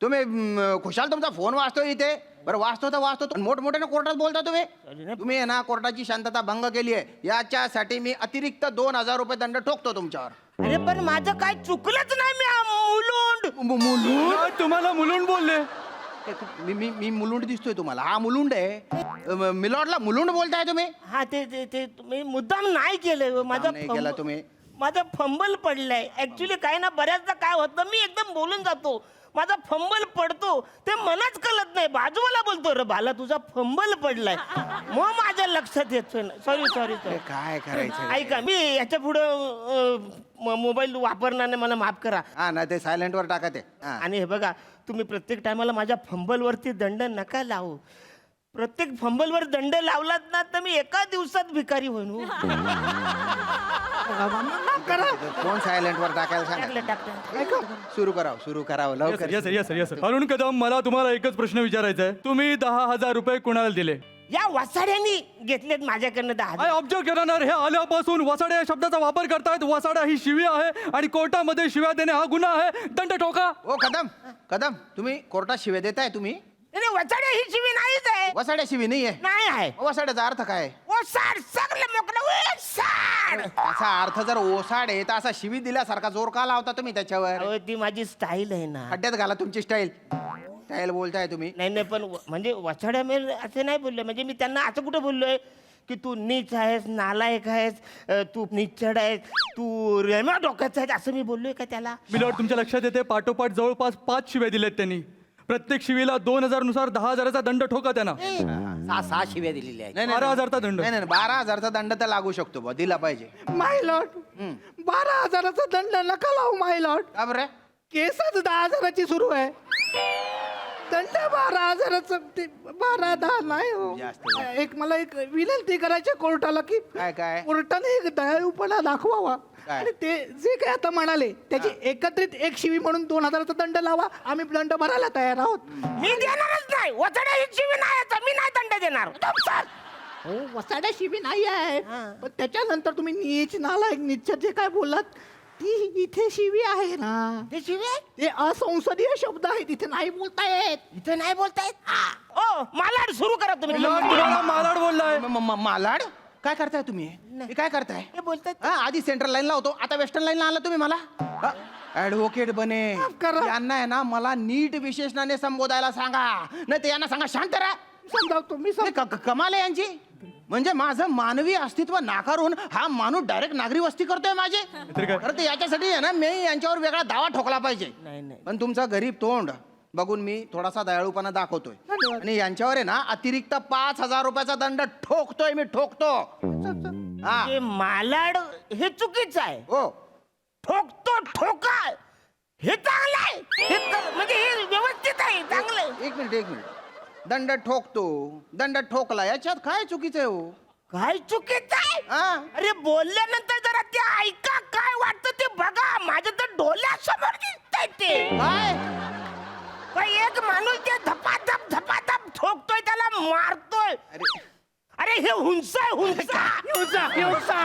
तुम्ही खुशाल तुमचा फोन वाचतो इथे. बरं वाचतो तर वाचतो, मोठमोठ्याने कोर्टात बोलता तुम्ही आहे ना, कोर्टाची शांतता भंग केली आहे. याच्यासाठी मी अतिरिक्त 2,000 रुपये दंड ठोकतो तुमच्यावर. अरे पण माझं काय चुकलंच नाही, मी मुलुंड. तुम्हाला मुलुंड बोलले? मी मुलुंड दिसतोय तुम्हाला? हा मुलुंड आहे. मिलॉर्डला मुलुंड बोलताय तुम्ही? हा ते तुम्ही मुद्दाम नाही केलं. नाही केला तुम्ही. माझा फंबल पडलाय. ऍक्च्युली काय ना, बऱ्याचदा काय होतं, मी एकदम बोलून जातो, माझा फंबल पडतो, ते मलाच कळत नाही. बाजूला बोलतो, रे बाला तुझा फंबल पडलाय, मग माझ्या लक्षात येतोय. सॉरी काय करायचं? ऐका, मी याच्या पुढं मोबाईल वापरणार नाही, मला माफ करा. हा ना, ते सायलेंटवर टाका ते. हा. आणि हे बघा, तुम्ही प्रत्येक टायमाला माझ्या फंबलवरती दंड नका लावू. प्रत्येक फंबलवर दंड लावलात ना तर मी एका दिवसात भिकारी होईन. फोन सायलेंटवर टाकायला सांगा. टाकलं. सुरू करावं लवकर. येस अरुण कदम, मला तुम्हाला एकच प्रश्न विचारायचा आहे. तुम्ही 10,000 रुपये कुणाला दिले? या वसाड्यांनी घेतलेत माझ्याकडनं 10,000. ऑब्जर्व करणार, हे आल्यापासून वसाड्या या शब्दाचा वापर करतायत. वसाड्या ही शिवी आहे आणि कोर्टामध्ये शिव्या देणे हा गुन्हा आहे. दंड ठोका. ओ कदम तुम्ही कोर्टात शिवे देताय तुम्ही? नाही, वसाड्या ही शिवी नाहीच आहे. वसाड्या शिवी नाही आहे. नाही आहे. वसाड्याचा अर्थ काय? ओसाड, सगळं मोकळं ओसाड. असा अर्थ जर ओसाड आहे तर असा शिवी दिल्यासारखा जोर का लावता तुम्ही त्याच्यावर? अहो, ती माझी स्टाईल आहे ना. खड्ड्यात घाला तुमची स्टाईल बोलताय तुम्ही. नाही पण म्हणजे वसाड्या मी असं नाही बोललोय. म्हणजे मी त्यांना असं कुठं बोललोय की तू नीच आहेस, नालायक आहेस, तू निचड आहेस, तू रेमा डोक्याचा आहेस, असं मी बोललोय का त्याला? मिलॉर्ड, तुमच्या लक्षात येते पाठोपाठ जवळपास 5 शिव्या दिलेत त्यांनी. प्रत्येक शिवीला 2,000 नुसार 10,000चा दंड ठोका त्यांना. 6 शिव्या दिलेल्या आहेत. 12,000चा दंड. नाही 12,000चा दंड तर लागू शकतो बुवा, दिला पाहिजे. माय लॉर्ड, 12,000चा दंड नका लावू माय लॉर्ड. का बरं? केसच 10,000ची सुरू आहे. दंड 12,000चं, 12-10 नाही हो. मला एक विनंती करायची कोर्टाला की काय? कोर्टाने एक दयाळूपणा दाखवावा काय? आणि ते जे काय आता म्हणाले त्याची एकत्रित एक शिवी म्हणून 2,000चा दंड लावा. आम्ही दंड भरायला तयार आहोत. मी देणारच नाही. वसाड्या ही शिवी नाही याचा मी नाही दंड देणार. हो, वसाड्या शिवी नाही आहे, पण त्याच्यानंतर तुम्ही नीच नालायक निच्छ जे काय बोललात ती इथे शिवी आहे ना. ते शिवी आहे? ते असंसदीय शब्द आहेत, इथे नाही बोलता येत. इथं नाही बोलतायत. ओ मालाड सुरू करा तुम्ही. तुम्हाला मालाड बोललाय. मालाड? काय करताय तुम्ही? हे काय करताय? हे बोलतात. आधी सेंट्रल लाईनला होतो, आता वेस्टर्न लाईनला आला तुम्ही मला. ऍडव्होकेट बने, करा. यांना आहे ना मला नीट विशेषणाने संबोधायला सांगा, नाही तर यांना सांगा शांत राहा. समजावतो मी. कमाल आहे यांची. म्हणजे माझं मानवी अस्तित्व नाकारून हा माणूस डायरेक्ट नागरी वस्ती करतोय माझे. खरं तर याच्यासाठी आहे ना मी यांच्यावर वेगळा दावा ठोकला पाहिजे. पण तुमचा गरीब तोंड बघून मी थोडासा दयाळूपणा दाखवतोय आणि यांच्यावर आहे ना अतिरिक्त 5,000 रुपयाचा दंड ठोकतोय. मी ठोकतो. हे मालाड हे चुकीचं आहे. हो, ठोकतो ठोका हे चांगलं आहे. म्हणजे हे व्यवस्थित आहे, चांगलं आहे. एक मिनिट. दंड ठोकतो, दंड ठोकला, याच्यात काय चुकीचं आहे हो? काय चुकीचं आहे? हा? अरे बोलल्यानंतर जरा ते ऐका, काय वाटतं ते बघा. माझ्या तर डोळ्यासमोर दिसतंय ते. काय एक माणूस ते धपाधप ठोकतोय, त्याला मारतोय. अरे हे हुंसा आहे, हुंसा.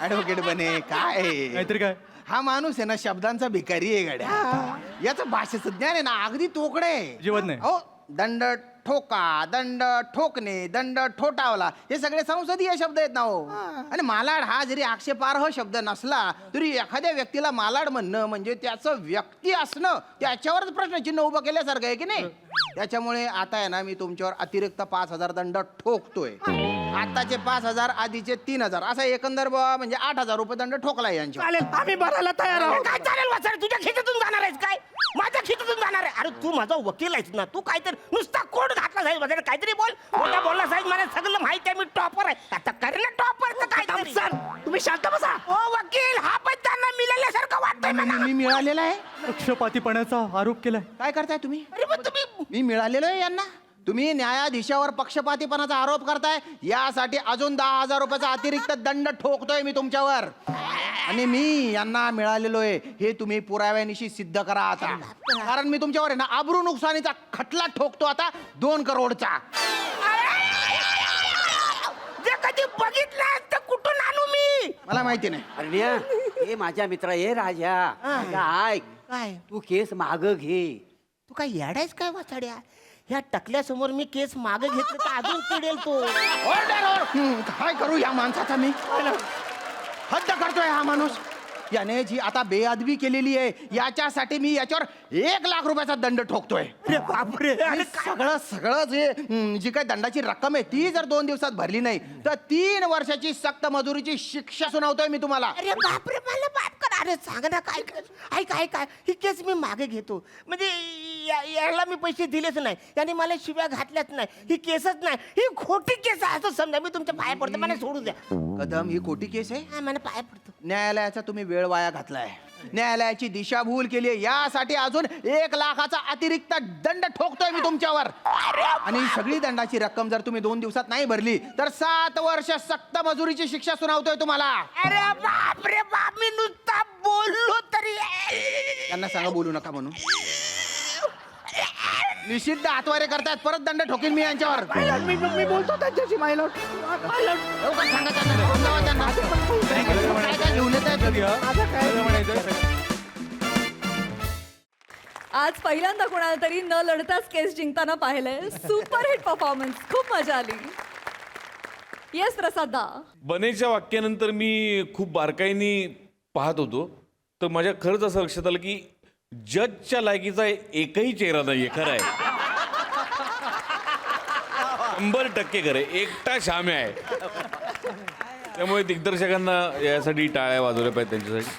ऍडव्होकेट बने काय नाहीतरी काय. हा माणूस आहे ना शब्दांचा भिकारी आहे गड्या. याचं भाषेचं ज्ञान आहे ना अगदी तोकडे. जीवन नाही. हो, दंड ठोका, दंड ठोकणे, दंड ठोठावला, हे सगळे संसदीय शब्द आहेत ना हो. आणि मालाड हा जरी आक्षेपार्ह शब्द नसला तरी एखाद्या व्यक्तीला मालाड म्हणणं म्हणजे त्याचं व्यक्ती असणं, त्याच्यावरच प्रश्नचिन्ह उभं केल्यासारखं आहे की नाही. त्याच्यामुळे आता आहे ना मी तुमच्यावर अतिरिक्त 5,000 दंड ठोकतोय. आताचे 5,000, आधीचे 3,000, असा एकंदर म्हणजे 8,000 रुपये दंड ठोकलाय यांच्यावर. चालेल, आम्ही भरायला तयार आहोत. काय चालेल वाचार, तुझ्या खिचतून जाणार आहेस काय? माझ्या खिचतून जाणार आहे? अरे तू माझा वकील आहेस ना, तू काहीतरी नुसता कोड घातला साहेब माझ्या, काहीतरी बोल. मोठा बोलला साहेब, मला सगळं माहिती आहे, मी टॉपर आहे. आता कर ना टॉपर काय. सर तुम्ही शांत बसा. ओ वकील, हा पण त्यांना मिळाल्यासारखं वाटतंय मला. मी मिळालेला आहे. पक्षपातीपणाचा आरोप केलाय. काय करताय तुम्ही? अरे मग तुम्ही मी मिळालेलो आहे यांना. तुम्ही न्यायाधीशावर पक्षपातीपणाचा आरोप करताय, यासाठी अजून 10,000 रुपयाचा अतिरिक्त दंड ठोकतोय मी तुमच्यावर. आणि मी यांना मिळालेलो आहे हे तुम्ही पुराव्यानिशी सिद्ध करा आता. कारण मी तुमच्यावर आहे ना आबरू नुकसानीचा खटला ठोकतो आता 2 करोडचा. जे कधी बघितलं तर कुठून आणू मी? मला माहिती नाही. अरे हे माझ्या मित्रा ये राजा, ऐक काय तू केस माग घे. तू काय येडायस काय वाचाड्या? ह्या टकल्यासमोर मी केस मागे घेतलं तर अजून चिडेल तो. काय करू या माणसाचा मी? हद्द करतोय हा माणूस. याने जी आता बेअदबी केलेली आहे याच्यासाठी मी याच्यावर 1,00,000 रुपयाचा दंड ठोकतोय. अरे बापरे, आणि सगळं जे जी काही दंडाची रक्कम आहे ती जर 2 दिवसात भरली नाही तर 3 वर्षाची सक्त मजुरीची शिक्षा सुनावतोय मी तुम्हाला. अरे बापरे, मला माफ कर. अरे सांग ना काय काय ही केस मी मागे घेतो म्हणजे याला मी पैसे दिलेच नाही, याने मला शिव्या घातल्याच नाही, ही केसच नाही, ही खोटी केस आहे असं समजा. मी तुमच्या पाया पडतो, मला सोडू द्या. कदम, ही खोटी केस आहे. हा, मला पाया पडतो. न्यायालयाचा तुम्ही वेळ वाया घातलाय, न्यायालयाची दिशाभूल केली आहे, यासाठी अजून 1,00,000चा अतिरिक्त दंड ठोकतोय मी तुमच्यावर. आणि सगळी दंडाची रक्कम जर तुम्ही 2 दिवसात नाही भरली तर 7 वर्ष सक्त मजुरीची शिक्षा सुनावतोय तुम्हाला. अरे बाप रे बाप, मी नुसता बोललो तरी. त्यांना सांगा बोलू नका म्हणून. निषिद्ध हातवारे करतायत, परत दंड ठोकीन मी यांच्यावर. मी बोलतो त्यांच्याशी मायलॉट. सांगा त्यांना, समजावा त्यांना. काय घेऊन येत आज पहिल्यांदा कोणाला तरी न लढताच केस जिंकताना पाहिलंय. सुपर हिट परफॉर्मन्स, खूप मजा आली. येस प्रसाद दा. बनेच्या वाक्यानंतर मी खूप बारकाईने पाहत होतो तर माझ्या खरंच असं लक्षात आलं की जजच्या लायकीचा एकही चेहरा नाहीये. खरं आहे, 100% खरं आहे. एकटा शाम्या आहे. त्यामुळे दिग्दर्शकांना यासाठी टाळ्या वाजवल्या पाहिजे त्यांच्यासाठी.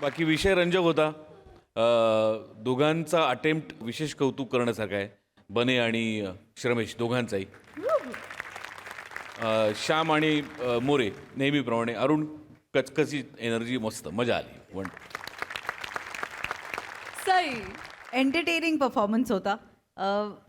बाकी विषय रंजक होता. दोघांचा अटेम्प्ट विशेष कौतुक करण्यासारखं आहे, बने आणि श्रमेश दोघांचाही. श्याम आणि मोरे नेहमीप्रमाणे. अरुण कचकची एनर्जी, मस्त मजा आली. सई. एंटरटेनिंग परफॉर्मन्स होता.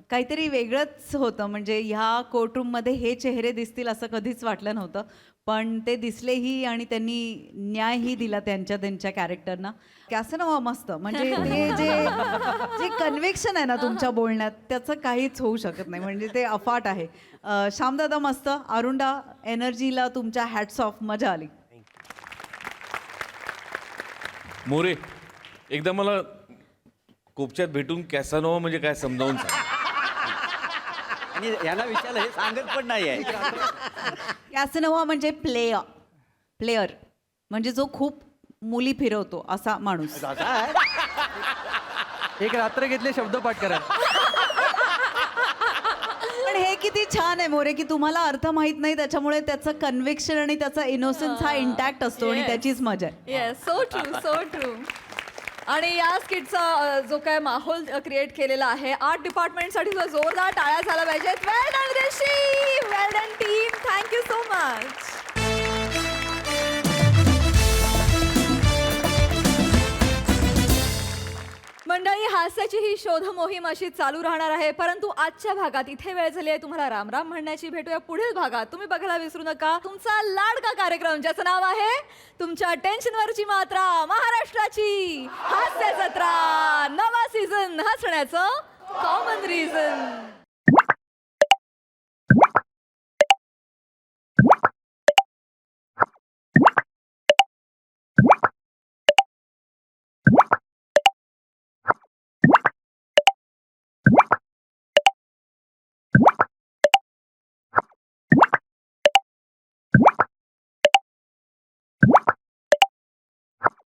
काहीतरी वेगळंच होतं, म्हणजे ह्या कोर्टरूममध्ये हे चेहरे दिसतील असं कधीच वाटलं नव्हतं, पण ते दिसलेही आणि त्यांनी न्यायही दिला त्यांच्या कॅरेक्टरना. कॅसनोव्हा मस्त, म्हणजे ते जे कन्व्हिक्शन आहे ना तुमच्या बोलण्यात त्याचं काहीच होऊ शकत नाही, म्हणजे ते अफाट आहे. श्यामदादा मस्त. अरुणदा, एनर्जीला तुमच्या हॅट्स ऑफ, मजा आली. मोरे, एकदा मला कोपच्यात भेटून कॅसानोवा म्हणजे काय समजावून सांग. आणि याला विचारलं हे सांगत पण नाहीये. कॅसनोव्हा म्हणजे प्लेयर, म्हणजे जो खूप मुली फिरवतो असा माणूस. एक रात्र घेतले शब्द पाठ करा. पण हे किती छान आहे मोरे की तुम्हाला अर्थ माहित नाही, त्याच्यामुळे त्याचं कन्व्हिक्शन आणि त्याचा इनोसन्स हा इंटॅक्ट असतो आणि त्याचीच मजा आहे. Yes, so true, so true. आणि या स्किटचा जो काय माहोल क्रिएट केलेला आहे, आर्ट डिपार्टमेंटसाठी सुद्धा जोरदार टाळ्या झाल्या पाहिजेत. Well done Rishi, well done team, thank you so much. मंडळी, हास्याची ही शोध मोहीम अशी चालू राहणार आहे, परंतु आजच्या भागात इथे वेळ झाली आहे तुम्हाला राम राम म्हणण्याची. भेटूया पुढील भागात. तुम्ही बघायला विसरू नका तुमचा लाडका कार्यक्रम ज्याचं नाव आहे तुमच्या टेन्शनवरची मात्रा, महाराष्ट्राची हास्य जत्रा. नवा सीझन, हसण्याचं कॉमन रिझन.